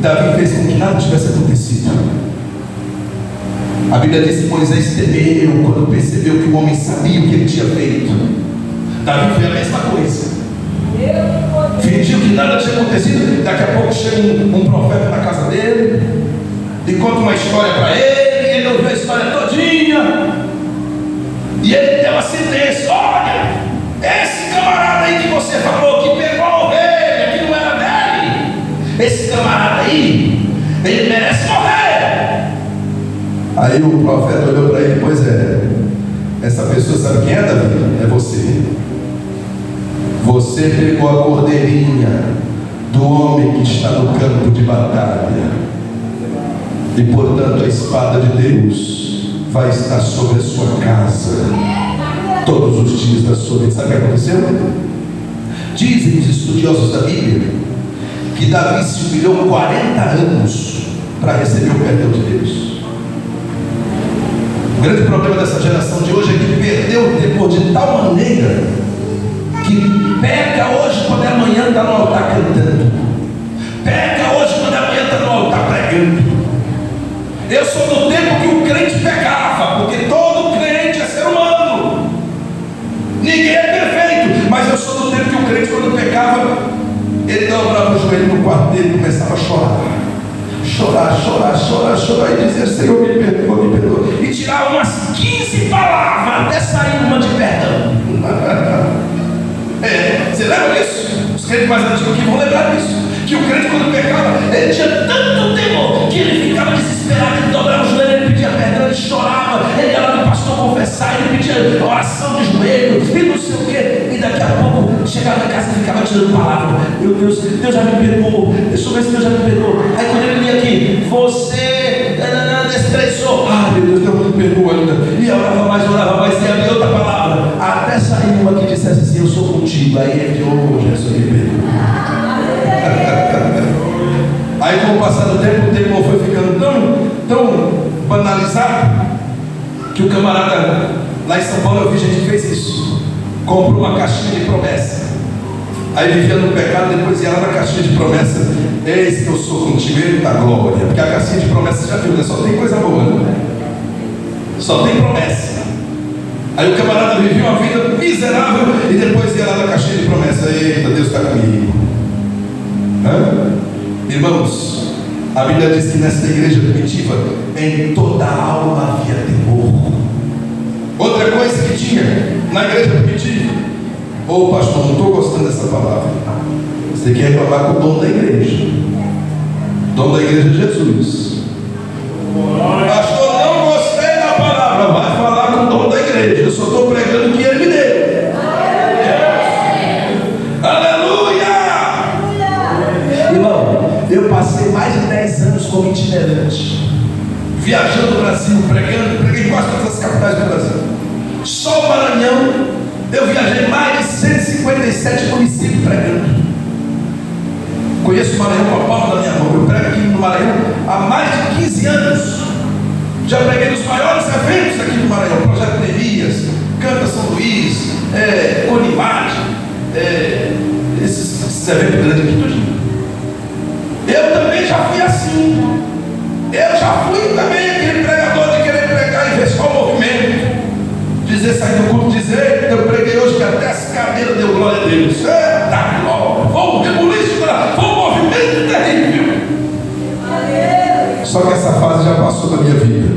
Davi fez com que nada tivesse acontecido. A Bíblia diz que Moisés temeu quando percebeu que o homem sabia o que ele tinha feito. Davi fez a mesma coisa. Fingiu que nada tinha acontecido. Daqui a pouco chega um profeta na casa dele e conta uma história para ele. Ele ouviu a história todinha e ele deu a sentença: olha, esse camarada aí que você falou que pegou a ovelha, que não era dele, esse camarada aí, ele merece morrer. Aí o profeta olhou para ele: pois é, essa pessoa sabe quem é, Davi? É você. Você pegou a cordeirinha do homem que está no campo de batalha, e portanto a espada de Deus vai estar sobre a sua casa todos os dias da sua vida. Sabe o que aconteceu? Dizem os estudiosos da Bíblia que Davi se humilhou 40 anos para receber o perdão de Deus. O grande problema dessa geração de hoje é que perdeu o temor de tal maneira que peca hoje quando amanhã está no altar cantando, peca hoje quando amanhã está no altar pregando. Eu sou do tempo que o crente pecava, porque todo crente é ser humano, ninguém é perfeito, mas eu sou do tempo que o crente, quando pecava, ele dobrava o joelho no quarto dele e começava a chorar e dizer: Senhor, me perdoa, e tirava umas 15 palavras até sair uma de perdão. Você lembra disso? Os crentes mais antigos aqui vão lembrar disso, que o crente, quando pecava, ele tinha tanto temor que ele ficava desesperado, ele dobrava o joelho, ele pedia perdão, ele chorava, ele ia lá no pastor confessar, ele pedia oração de joelho e não sei o que, e daqui a pouco chegava em casa e ficava tirando palavra: meu Deus, Deus já me perdoou, deixa eu ver se Deus já me perdoou. Aí quando ele vinha aqui: você desprezou, meu Deus, Deus me perdoa ainda, e orava mais, e havia outra palavra, até sair uma que dissesse assim: eu sou contigo. Aí ele: Jesus me perdoa. Aí com o passar do tempo, o temor foi ficando tão banalizado, que o camarada lá em São Paulo, eu vi gente que fez isso, comprou uma caixinha de promessa, aí vivia no pecado, depois ia lá na caixinha de promessa: eis que eu sou contigo, eita glória, porque a caixinha de promessa, já viu, né? Só tem coisa boa, né? Só tem promessa. Aí o camarada vivia uma vida miserável e depois ia lá na caixinha de promessa: eita, Deus está comigo. Irmãos, a Bíblia diz que nessa igreja primitiva, em toda a alma havia temor. Outra coisa que tinha na igreja primitiva: pastor, não estou gostando dessa palavra. Você tem que reclamar com o dono da igreja. O dono da igreja é Jesus. Pastor, não gostei da palavra. Vai falar com o dono da igreja. Eu só estou pregando o que ele me deu. Eu passei mais de 10 anos como itinerante, viajando o Brasil, preguei em quase todas as capitais do Brasil. Só o Maranhão, eu viajei mais de 157 municípios pregando. Conheço o Maranhão com a palma da minha mão. Eu prego aqui no Maranhão há mais de 15 anos. Já preguei nos maiores eventos aqui no Maranhão: Projeto Neemias, Canta São Luís, Conimate, esses eventos grandes aqui todos. Eu também já fui assim. Eu já fui também aquele pregador de querer pregar e ver só o movimento, dizer, sair do culto, dizer: eu preguei hoje que até as cadeiras deu glória a Deus. Eita glória, foi um rebuliço, foi um movimento terrível. Só que essa fase já passou da minha vida.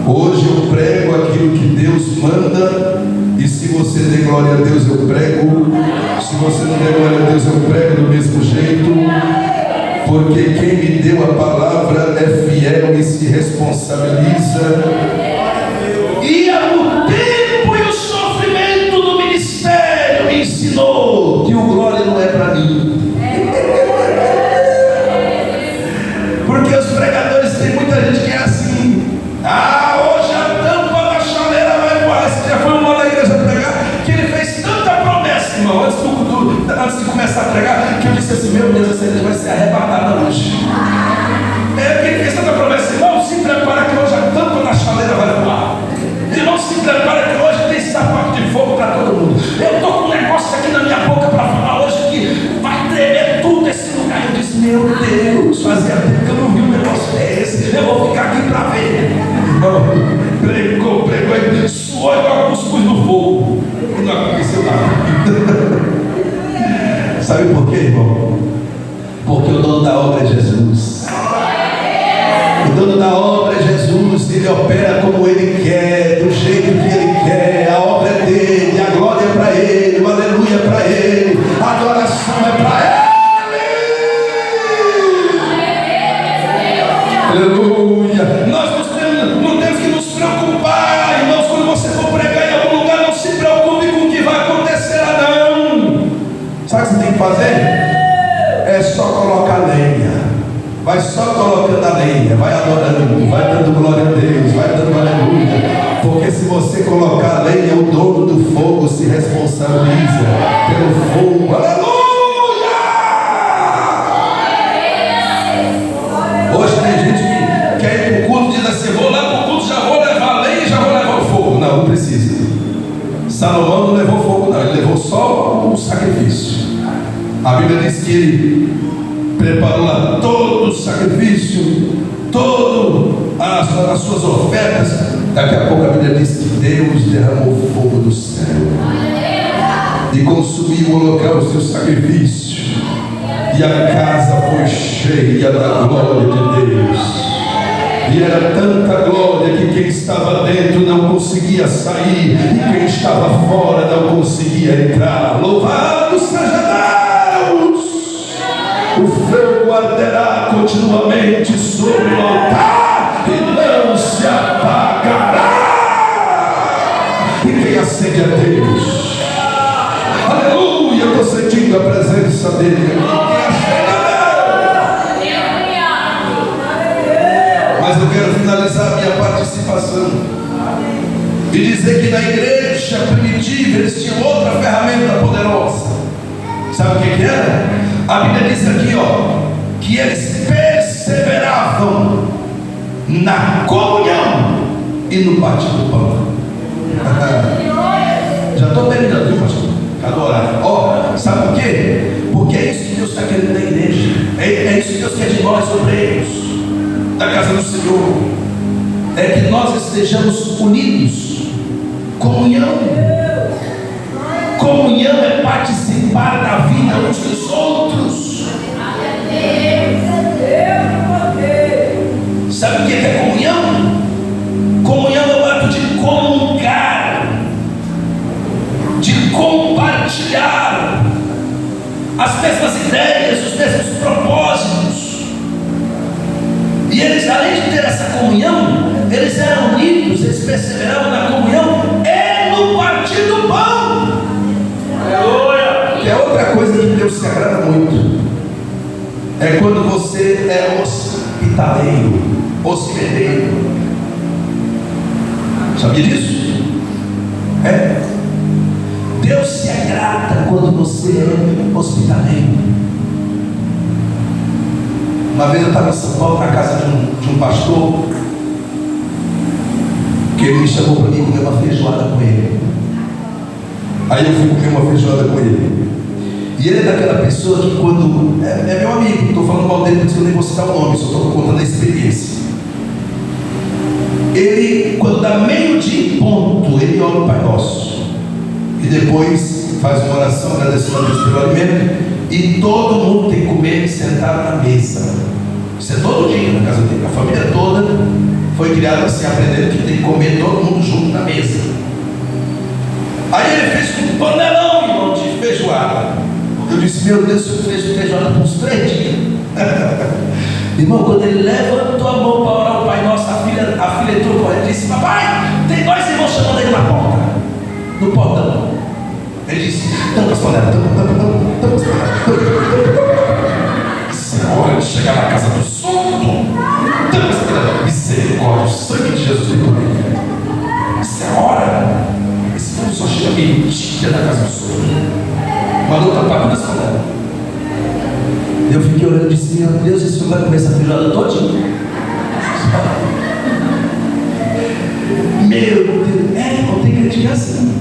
Hoje eu prego aquilo que Deus manda, e se você der glória a Deus, eu prego. Se você não der glória a Deus, eu prego do mesmo jeito, porque quem me deu a palavra é fiel e se responsabiliza. E o tempo e o sofrimento do ministério me ensinou que o glória não é para mim. assim, meu Deus, essa igreja vai ser arrebatada hoje. Quem fez tanta promessa, irmão, se prepara que hoje a tampa na chaleira vai voar. Irmão, se prepara que hoje tem sapato de fogo para todo mundo. Eu estou com um negócio aqui na minha boca para falar hoje que vai tremer tudo esse lugar. Eu disse, meu Deus, fazia tempo que eu não vi um negócio desse. Eu vou ficar aqui para ver. Irmão, pregou, e suou igual cuscuz no fogo. E não aconteceu nada. Sabe por quê, irmão? Porque o dono da obra é Jesus. O dono da obra é Jesus. Ele opera como Ele quer, do jeito que Ele quer. A obra é dele, a glória é para Ele, o aleluia é para Ele, a adoração é para Ele. Aleluia. Nós não temos que nos preocupar, irmãos. Quando você for pregar em algum lugar, não se preocupe com o que vai acontecer lá, não. Sabe o que você tem que fazer? É só colocar lenha. Vai só colocando a lenha, vai adorando, vai dando glória a Deus, vai dando aleluia. Porque se você colocar a lenha, o dono do fogo se responsabiliza pelo fogo. Aleluia! Hoje tem gente que quer ir para o culto e diz assim, vou lá para o culto, já vou levar a lenha e já vou levar o fogo. Não, não precisa. Salomão não levou fogo não, ele levou só o sacrifício. A Bíblia diz que ele preparou lá todo o sacrifício, todas as suas ofertas. Daqui a pouco a Bíblia diz que Deus derramou fogo do céu e consumiu o holocausto e o sacrifício, e a casa foi cheia da glória de Deus. E era tanta glória que quem estava dentro não conseguia sair, e quem estava fora não conseguia entrar. Louvado seja Deus! O fogo arderá continuamente sobre o altar e não se apagará. E quem acende é Deus. Aleluia, eu estou sentindo a presença dele aqui. Mas eu quero finalizar a minha participação e dizer que na igreja primitiva eles tinham outra ferramenta poderosa. Sabe o que era? A Bíblia diz aqui, que eles perseveravam na comunhão e no partir do pão. Já estou terminando, viu, pastor? Cada horário. Sabe por quê? Porque é isso que Deus está querendo da igreja. É isso que Deus quer de nós, obreiros da casa do Senhor. É que nós estejamos unidos. Comunhão. Comunhão é participar da vida uns dos outros. Sabe o que é comunhão? Comunhão é o ato de comungar, de compartilhar as mesmas ideias, os mesmos propósitos. E eles, além de ter essa comunhão, eles eram unidos, eles perseveravam na comunhão e no partir do pão. Que é outra coisa que Deus se agrada muito. É quando você é hospitaleiro, hospedeiro. Sabia disso? Deus se agrada quando você é hospitaleiro. Uma vez eu estava em São Paulo, na casa de um pastor, que ele me chamou para mim comer uma feijoada com ele. Aí eu fui comer uma feijoada com ele. E ele é daquela pessoa que quando... É meu amigo, estou falando mal dele, porque eu nem vou citar o nome, só estou contando a experiência. Ele, quando dá meio-dia em ponto, ele ora o Pai Nosso. E depois faz uma oração agradecendo a Deus pelo alimento. E todo mundo tem que comer sentado na mesa. Isso é todo dia na casa dele. A família toda foi criada assim, aprendendo que tem que comer todo mundo junto na mesa. Aí ele fez um panelão, irmão, de feijoada. Eu disse, meu Deus, você fez feijoada por uns 3 dias. Irmão, quando ele levantou a mão para orar o Pai Nosso, a filha entrou com ele e disse, papai, tem 2 irmãos chamando ele na porta, no portão. Ele disse, tampa as panelas, tampa as panelas. Isso é hora de chegar na casa do surdo. Tampa as panelas. Misericórdia, o sangue de Jesus vem por ele. Isso é hora. Esse povo só chega mentira na casa do surdo. Mandou tampar todas as panelas. fiquei olhando e disse: meu Deus, esse filme vai comer essa feijoada todinha. Meu Deus, irmão, tem crente que é assim.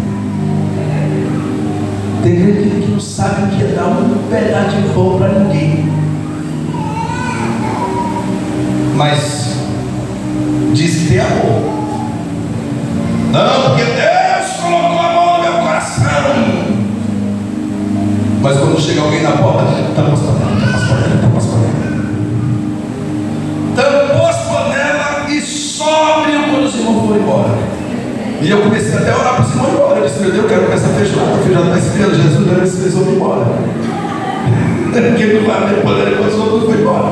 Tem crente que não sabe o que é dar um pedaço de pão para ninguém. Mas diz que tem amor. Não, porque Deus colocou a mão no meu coração. Mas quando chega alguém na porta, tampou as panelas e sobe quando os irmãos foram embora. E eu comecei até a orar para os irmãos ir embora. Eu disse: meu Deus, eu quero começar a feijoada. A feijoada está esfriando. Jesus deve se fez ir embora. Porque não vai haver poder quando os outros foram embora.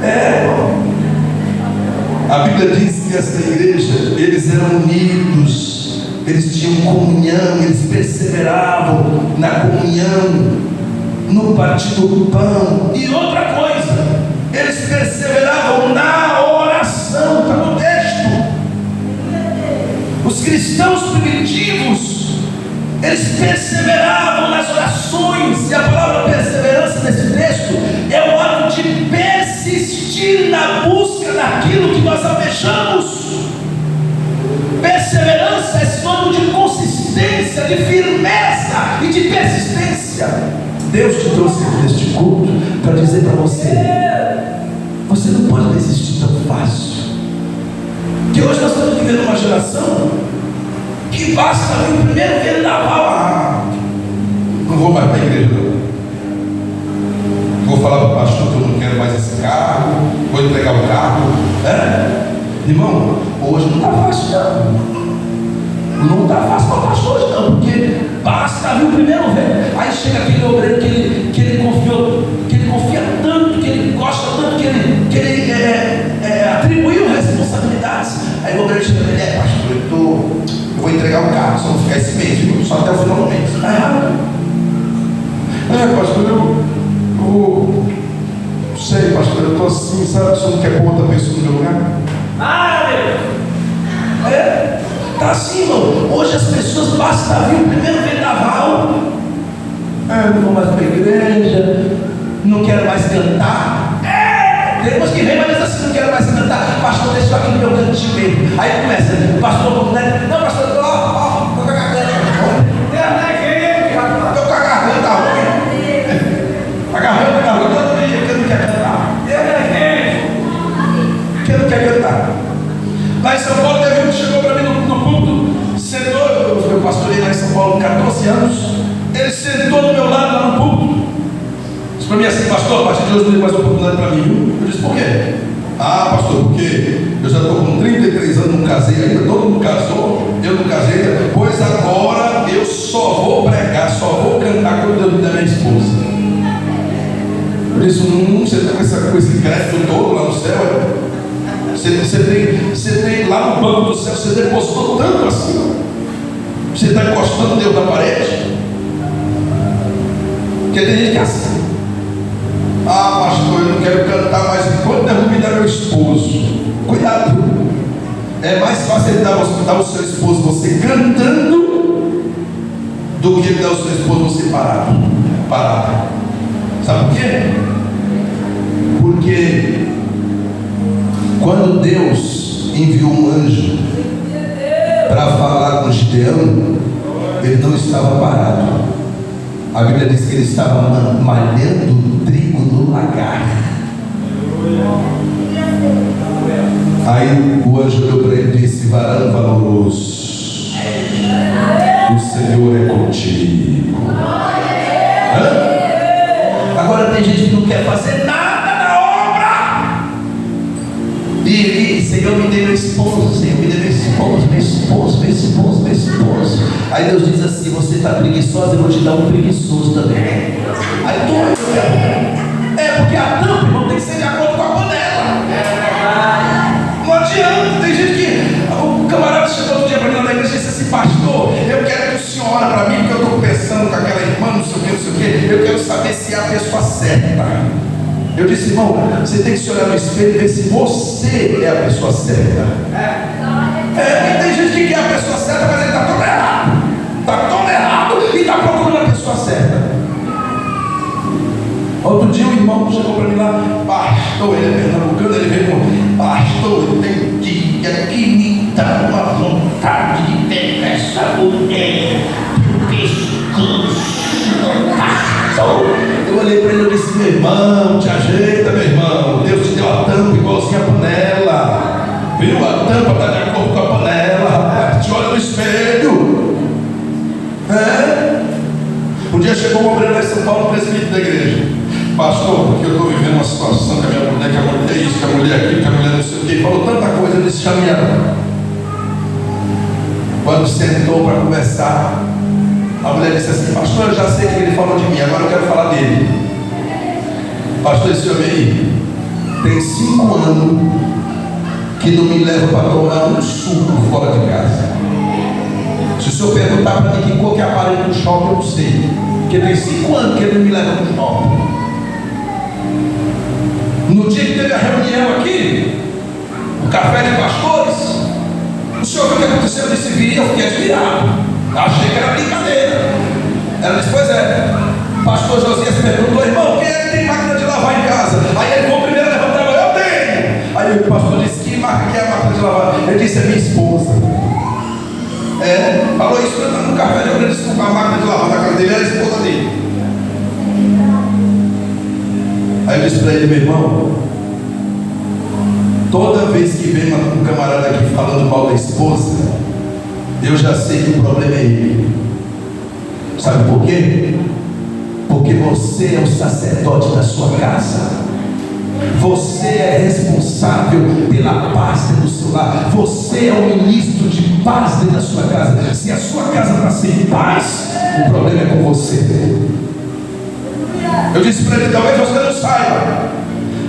Irmão. A Bíblia diz que esta igreja, eles eram unidos, eles tinham comunhão, eles perseveravam na comunhão, no partir do pão. E outra coisa, eles perseveravam na oração. Está no texto. Os cristãos primitivos, eles perseveravam nas orações. E a palavra perseverança nesse texto é o ato de persistir na busca daquilo que nós almejamos. Perseverança é sinônimo de consistência, de firmeza e de persistência. Deus te trouxe aqui neste culto para dizer para você: você não pode desistir tão fácil. Que hoje nós estamos vivendo uma geração que basta vir o primeiro vendaval. Não vou mais para a igreja, não. Vou falar para o pastor que eu não quero mais esse carro, vou entregar o carro. Irmão, hoje não está fácil, não. Não está fácil para o pastor hoje, não, porque basta vir o primeiro velho. Aí chega aquele obreiro que ele confia tanto, que ele gosta tanto, que ele atribuiu responsabilidades. Aí o obreiro chega para ele: pastor, eu vou entregar o carro, só vou ficar esse mês, viu? Só até o final do mês. Está errado. Pastor, eu sei, pastor, eu estou assim, sabe? O senhor não quer pôr outra pessoa no meu lugar? Está assim, irmão. Hoje as pessoas basta vir o primeiro vendaval. Não vou mais para a igreja, não quero mais cantar. Tem umas que vem, mas diz assim: não quero mais cantar. Pastor, deixa eu aqui no meu cantinho mesmo. Aí começa: pastor, não, pastor, estou com a garganta ruim. Estou com a garganta ruim. A garganta está ruim todo dia, porque não quer cantar. Porque não quer cantar. Lá em São Paulo teve um que chegou para mim no púlpito, sentou. Eu pastorei lá em São Paulo 14 anos. Ele sentou do meu lado lá no púlpito. Disse para mim assim: pastor, a partir de hoje não tem mais oportunidade para mim, viu? Eu disse: por quê? Pastor, porque eu já estou com 33 anos, não casei ainda, todo mundo casou, eu não casei ainda. Pois agora eu só vou pregar, só vou cantar quando Deus me der minha esposa. Eu disse: você está com esse crédito todo lá no céu? Você tem lá no banco do céu, você depositou tanto assim. Você está encostando Deus na parede. Porque tem gente que é assim: pastor, eu não quero cantar mais enquanto Deus me der meu esposo. Cuidado. É mais fácil ele dar o seu esposo você cantando do que ele dar o seu esposo você parado. Sabe por quê? Porque quando Deus enviou um anjo para falar com Gideão, ele não estava parado. A Bíblia diz que ele estava malhando trigo no lagar. Aí o anjo olhou para ele e disse: varão valoroso, o Senhor é contigo. Agora tem gente que não quer fazer nada na obra. E Senhor, me dê meu esposo, Senhor, me dê meu esposo. Aí Deus diz assim: você está preguiçosa, eu vou te dar um preguiçoso também. Aí porque a tampa, irmão, tem que ser de acordo com a panela. Não adianta. Tem gente que o camarada chegou outro dia para mim na igreja e disse assim: pastor, eu quero que o senhor ore para mim, porque eu estou pensando com aquela irmã, não sei o que, eu quero saber se é a pessoa certa. Eu disse: irmão, você tem que se olhar no espelho e ver se você é a pessoa certa. Porque tem gente que quer a pessoa certa, mas ele está todo errado. Está todo errado e está procurando a pessoa certa. Outro dia o irmão chegou para mim lá, pastor, ele é pernambucano, ele veio com, pastor, tem dia que me dá uma vontade de pegar essa mulher pro pescoço, pastor. Eu olhei para ele e disse, meu irmão, te ajeita, meu irmão, Deus te deu a tampa igualzinha a panela, viu? A tampa está de acordo com a panela, rapaz, te olha no espelho. Um dia chegou uma mulher lá em São Paulo, presbítero da igreja. Pastor, porque eu estou vivendo uma situação com a minha mulher, que a mulher é isso, que a mulher é aquilo, que a mulher não sei o que, falou tanta coisa, eu disse, chame ela. Quando sentou para conversar, a mulher disse assim, pastor, eu já sei que ele falou de mim, agora eu quero falar dele. Pastor, esse homem aí tem 5 anos que não me leva para tomar um suco fora de casa. Se o senhor perguntar para mim que cor que é aparelho do shopping, eu não sei, porque tem 5 anos que ele não me leva para o shopping. No dia que teve a reunião aqui, o café de pastores, o senhor viu o que aconteceu? Eu disse, vi, eu fiquei admirado. Achei que era brincadeira. Ela disse, pois é. Pastor Josias perguntou, irmão, quem é que tem máquina de lavar em casa? Aí ele foi o primeiro a levantar, eu tenho. Aí o pastor disse, que marca que é a máquina de lavar? Ele disse, é minha esposa. Falou isso no café, eu disse, a máquina de lavar na casa dele era a esposa dele. Aí eu disse para ele, meu irmão, toda vez que vem um camarada aqui falando mal da esposa, eu já sei que o problema é ele. Sabe por quê? Porque você é o sacerdote da sua casa. Você é responsável pela paz dentro do seu lar. Você é o ministro de paz dentro da sua casa. Se a sua casa está sem paz, o problema é com você. Eu disse para ele, talvez você não saiba,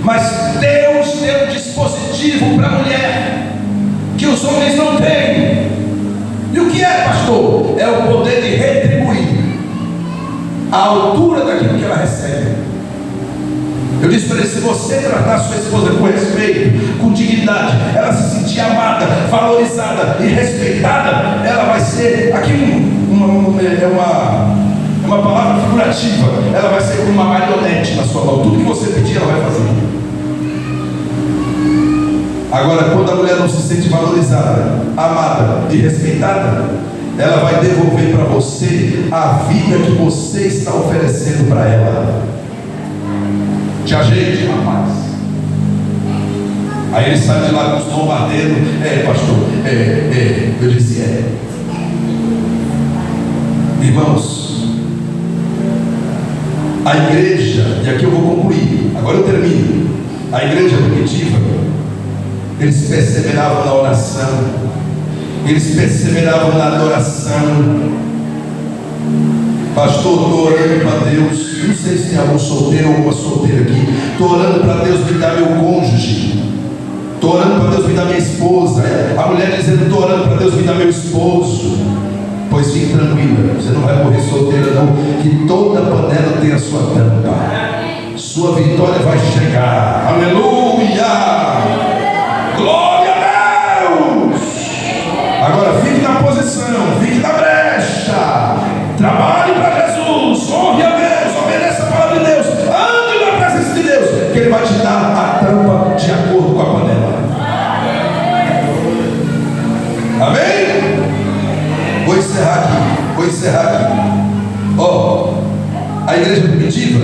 mas Deus deu um dispositivo para a mulher que os homens não têm. E o que é, pastor? É o poder de retribuir a altura daquilo que ela recebe. Eu disse para ele, se você tratar sua esposa com respeito, com dignidade, ela se sentir amada, valorizada e respeitada, ela vai ser, aqui uma palavra figurativa, ela vai ser como uma marionete na sua mão. Tudo que você pedir, ela vai fazer. Agora, quando a mulher não se sente valorizada, amada e respeitada, ela vai devolver para você a vida que você está oferecendo para ela. Te ajeite, rapaz. Aí ele sai de lá com os bombardeiros. Pastor, eu disse, irmãos, a igreja, e aqui eu vou concluir, agora eu termino. A igreja primitiva, eles perseveravam na oração, eles perseveravam na adoração. Pastor, estou orando para Deus, não sei se tem algum solteiro ou alguma solteira aqui. Estou orando para Deus me dar meu cônjuge, estou orando para Deus me dar minha esposa. A mulher dizendo, estou orando para Deus me dar meu esposo. Pois fique tranquila, você não vai morrer solteira não, que toda panela tem a sua tampa. Sua vitória vai chegar. Aleluia! Glória a Deus! Agora fique na posição, fique na brecha, trabalhe para Jesus, honre a Deus, obedeça a palavra de Deus, ande na presença de Deus, que Ele vai te dar a tampa de acordo com a panela. Amém? Vou encerrar aqui. A igreja primitiva,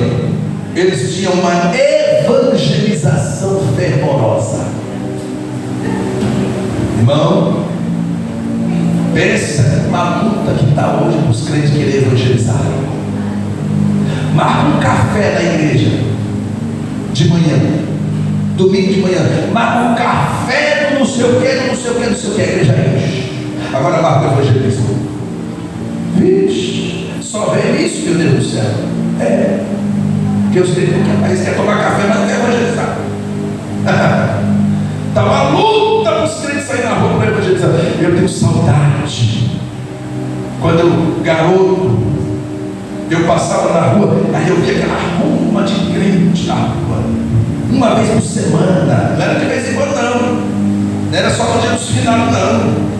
eles tinham uma evangelização fervorosa. Irmão, pensa na luta que está hoje para os crentes querer evangelizar. Marca um café na igreja de manhã, domingo de manhã, marca um café do não sei o que, não sei o que, não sei o que, a igreja enche. Agora marca o evangelismo. Vixe, só vem isso, meu Deus do céu. Porque os crentes querem tomar café, mas não quer evangelizar. Está uma luta para os crentes saírem na rua para evangelizar. Eu tenho saudade. Quando eu, garoto, eu passava na rua, aí eu via aquela ruma de crente na rua, uma vez por semana. Não era de vez em quando, não. Não era só no dia dos finados, não.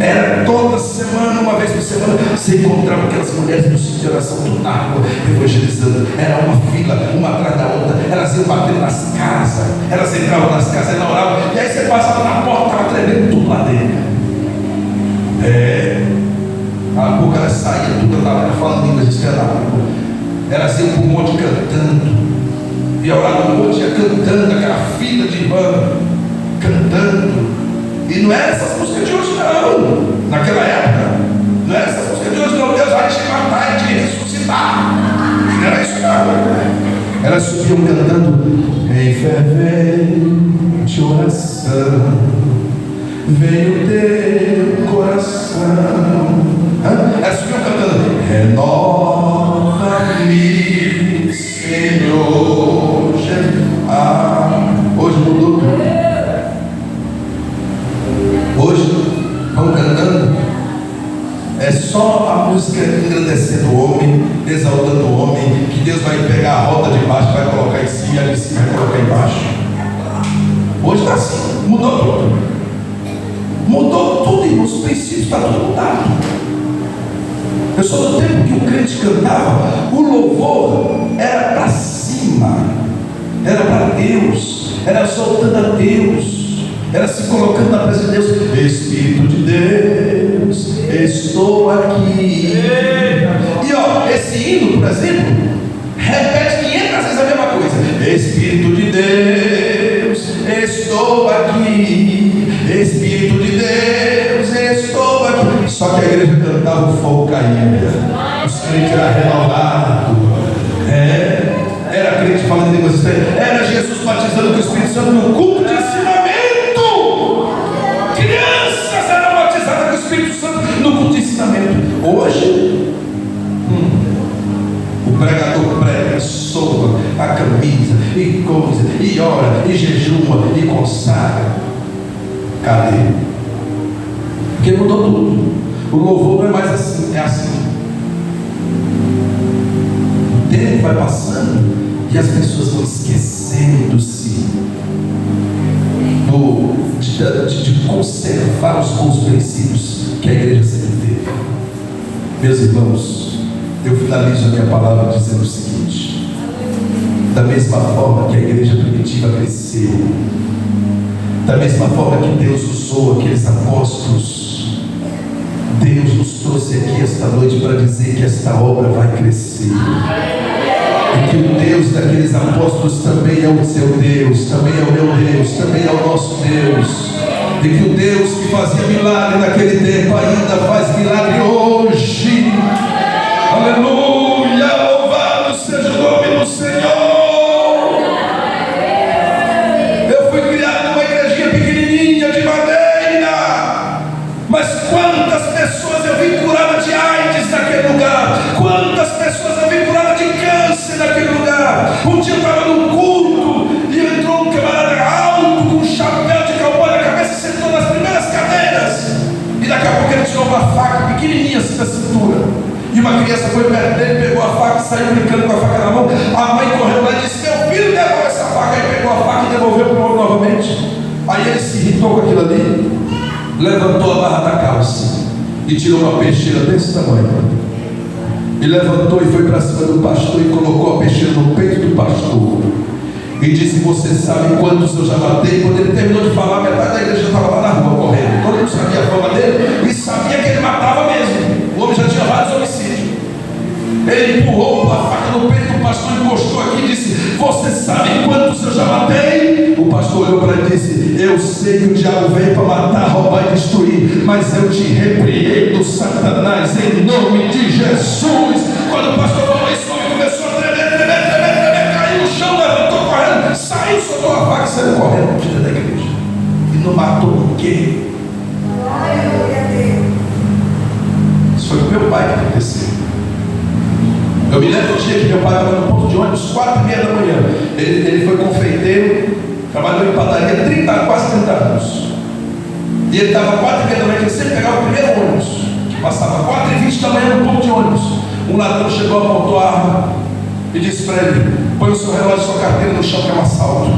Era toda semana, uma vez por semana, você encontrava aquelas mulheres no sítio de oração, tudo na rua, evangelizando. Era uma fila, uma atrás da outra. Elas iam batendo nas casas, elas entravam nas casas, elas oravam. E aí você passava na porta, estava tremendo tudo lá dentro. A boca ela saía, tudo estava falando línguas esteladas. Elas iam para o monte cantando. E ao lado do monte ia cantando, aquela fila de irmã, cantando. E não era essas músicas de hoje não. Naquela época, não era essas músicas de hoje não. Deus vai te matar e te ressuscitar. Não era isso não. Elas subiam cantando em fervente oração, vem o teu coração. Elas subiam cantando: renova-me, Senhor Jesus. Hoje mudou tudo. Hoje vão cantando, é só a música engrandecendo o homem, exaltando o homem, que Deus vai pegar a roda de baixo, vai colocar em cima, e ali em cima vai colocar embaixo. Hoje está assim, mudou tudo. Mudou tudo, e nos princípios está tudo mudado. Eu sou do tempo que o crente cantava, o louvor era para cima, era para Deus, era exaltando a Deus, era se colocando na presença de Deus. Espírito de Deus, estou aqui. E ó, esse hino, por exemplo, repete 500 vezes a mesma coisa. Espírito de Deus, estou aqui. Espírito de Deus, estou aqui. Só que a igreja cantava, o fogo caía, os crentes eram renovados. Era crente falando em línguas estranhas. Era Jesus batizando com o Espírito Santo no culto de ensinamento. Crianças eram batizadas com o Espírito Santo no culto de ensinamento. Hoje, o pregador prega, soa a camisa, e coisa, e ora, e jejuma, e consagra. Cadê? Porque mudou tudo. O louvor não é mais assim, é assim. O tempo vai passando e as pessoas vão esquecendo-se de conservar os bons princípios que a igreja sempre teve. Meus irmãos, eu finalizo a minha palavra dizendo o seguinte: da mesma forma que a igreja primitiva cresceu, da mesma forma que Deus usou aqueles apóstolos, Deus nos trouxe aqui esta noite para dizer que esta obra vai crescer. E que o Deus daqueles apóstolos também é o seu Deus, também é o meu Deus, também é o nosso Deus. E que o Deus que fazia milagre naquele tempo ainda faz milagre hoje. Aleluia, louvado seja o nome do Senhor. Eu fui criado numa igrejinha pequenininha de madeira, mas quantas pessoas eu vi curadas de AIDS naquele lugar, quantas pessoas eu vi curadas de câncer naquele lugar. Um dia eu estava num culto e entrou um camarada alto com um chapéu de cowboy na cabeça, sentou nas primeiras cadeiras, e daqui a pouco ele tirou uma faca pequenininha assim da cintura, e uma criança foi perto dele, pegou a faca e saiu brincando com a faca na mão. A mãe correu lá e disse: meu filho, devolve essa faca. Aí pegou a faca e devolveu para o homem novamente. Aí ele se irritou com aquilo ali, levantou a barra da calça e tirou uma peixeira desse tamanho, e levantou e foi para cima do pastor e colocou a peixeira no peito do pastor e disse: você sabe quantos eu já matei? Quando ele terminou de falar, metade da igreja estava lá na rua correndo. Todo mundo sabia a fama dele e sabia que ele matava mesmo. O homem já tinha vários homicídios. Ele empurrou a faca no peito do pastor, encostou aqui e disse: você sabe quantos eu já matei? O pastor olhou para ele e disse: eu sei que o diabo veio para matar, roubar e destruir, mas eu te repreendo, Satanás, em nome de Jesus. Quando o pastor falou isso, o homem começou a tremer, caiu no chão, levantou correndo, saiu, soltou a faca e saiu correndo de dentro da igreja. E não matou ninguém. Isso foi com meu pai que aconteceu. Eu me lembro do dia que meu pai estava no ponto de ônibus, 4h30 da manhã. Ele foi confeiteiro, trabalhou em padaria quase 30 anos. E ele estava 4h30 da manhã, ele sempre pegava o primeiro ônibus, que passava 4h20 da manhã no ponto de ônibus. Um ladrão chegou, apontou a arma e disse para ele: põe o seu relógio e sua carteira no chão, que é um assalto.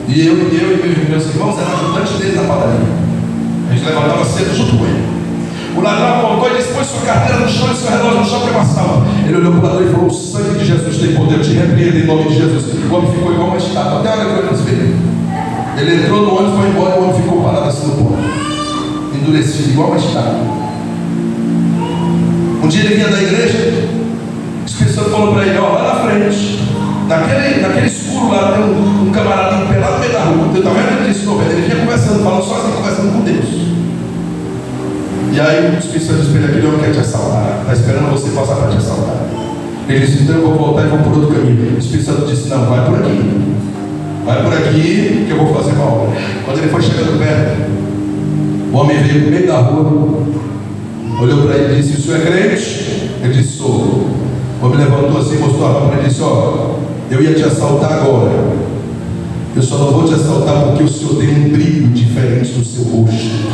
E eu e meus irmãos eram ajudantes dele na padaria. A gente levantava cedo junto com ele. O ladrão apontou e disse: põe sua carteira no chão e seu relógio no chão, tem uma salva. Ele olhou para o ladrão e falou: o sangue de Jesus tem poder, eu te repreendo em nome de Jesus. O homem ficou igual uma estátua, até a hora que eu nos vi. Ele entrou no ônibus, foi embora e o homem ficou parado assim no ponto, endurecido, igual uma estátua. Um dia ele vinha da igreja, o Espírito Santo falou para ele: ó, lá na frente, naquele escuro lá, tem um camaradinho pelado no meio da rua. Eu estava vendo isso, ele vinha conversando, falando sozinho, conversando com Deus. E aí o Espírito Santo disse para ele: aquele homem quer te assaltar, está esperando você passar para te assaltar. Ele disse: então eu vou voltar e vou por outro caminho. O Espírito Santo disse: não, vai por aqui. Vai por aqui que eu vou fazer uma obra. Quando ele foi chegando perto, o homem veio no meio da rua, olhou para ele e disse: o senhor é crente? Ele disse: sou. O homem levantou assim, mostrou a arma para ele e disse: ó, eu ia te assaltar agora. Eu só não vou te assaltar porque o senhor tem um brilho diferente do seu rosto.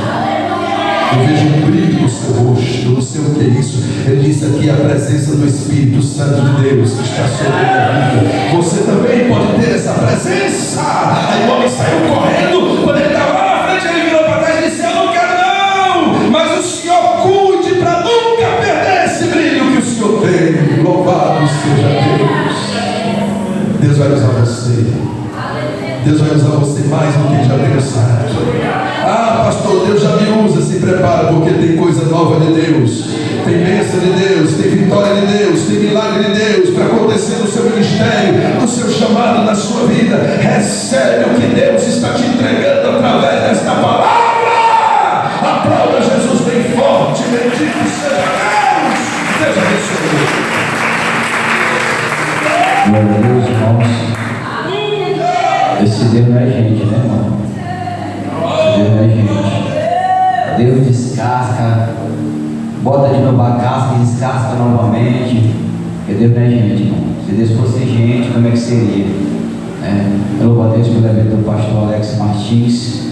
Eu vejo um brilho no seu rosto, eu não sei o que é isso. Ele disse aqui: a presença do Espírito Santo de Deus que está sobre a minha vida. Você também pode ter essa presença. Aí o homem saiu correndo. Quando ele estava lá na frente, ele virou para trás e disse: eu não quero não, mas o Senhor cuide para nunca perder esse brilho que o Senhor tem. Louvado seja Deus. Deus vai usar você. Deus vai usar você mais do que já tem usado. Ah, pastor, Deus já me usa. Se prepara, porque tem coisa nova de Deus, tem bênção de Deus, tem vitória de Deus, tem milagre de Deus para acontecer no seu ministério, no seu chamado, na sua vida. Recebe o que Deus está te entregando através desta palavra. Aplauda Jesus bem forte. Bendito seja Deus. Deus abençoe. Glória a Deus, irmãos. Esse Deus não é gente, né, irmão? Esse Deus não é gente. Deus descasca, bota de novo a casca e descasca novamente. Porque Deus não é gente, irmão. Se Deus fosse gente, como é que seria? Eu louvo a Deus pela vida do pastor Alex Martins,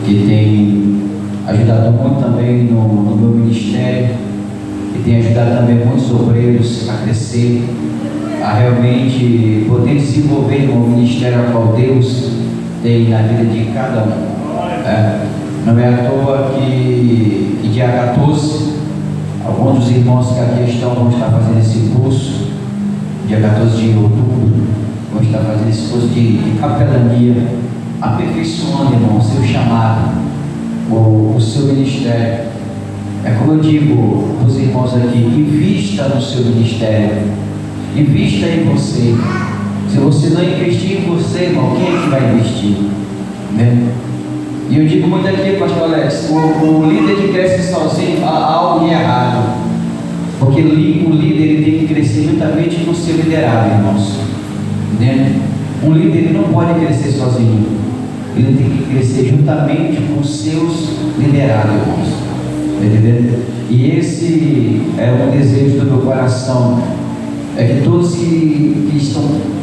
que tem ajudado muito também no meu ministério, e tem ajudado também muitos obreiros a crescer, a realmente poder desenvolver no ministério a qual Deus tem na vida de cada um. Não é à toa que dia 14, alguns dos irmãos que aqui estão vão estar fazendo esse curso, dia 14 de outubro, vão estar fazendo esse curso de capelania, aperfeiçoando, irmão, o seu chamado, o seu ministério. É como eu digo para os irmãos aqui: invista no seu ministério, invista em você. Se você não investir em você, irmão, quem é que vai investir? Né? E eu digo muito aqui, pastor Alex, o líder que cresce sozinho, há algo errado. Porque o líder ele tem que crescer juntamente com o seu liderado, irmãos. Né? Um líder ele não pode crescer sozinho. Ele tem que crescer juntamente com os seus liderados, irmãos. Entendeu? E esse é um desejo do meu coração. É que todos que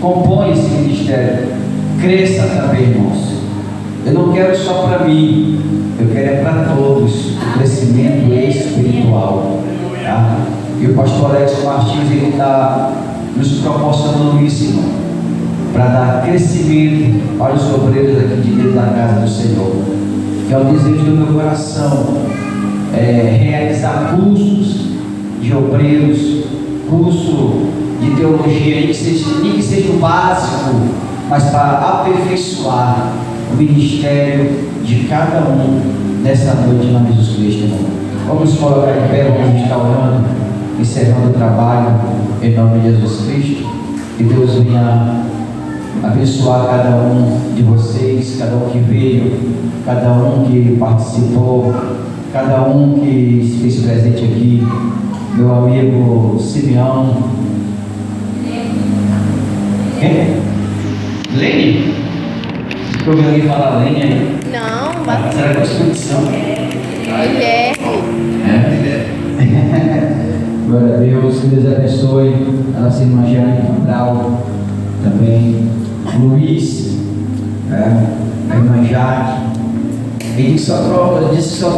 compõem esse ministério cresçam também, irmãos. Eu não quero só para mim, eu quero é para todos o crescimento espiritual. Tá? E o pastor Alex Martins ele está nos proporcionando isso, irmão, para dar crescimento para os obreiros aqui de dentro da casa do Senhor. Que é o desejo do meu coração, realizar cursos de obreiros, curso de teologia, nem que seja o básico, mas para aperfeiçoar o ministério de cada um nessa noite, em nome de Jesus Cristo, irmão. Vamos colocar em pé, vamos estar orando, encerrando o trabalho em nome de Jesus Cristo. Que Deus venha abençoar cada um de vocês, cada um que veio, cada um que participou, cada um que se fez presente aqui. Meu amigo Simeão. Quem? Lene? Eu ouvi alguém falar Lene aí? Não, mas Será que é exposição? Glória a Deus, que Deus abençoe a nossa irmã Jane Cabral, também Luiz, a irmã Jaque. Ele disse que só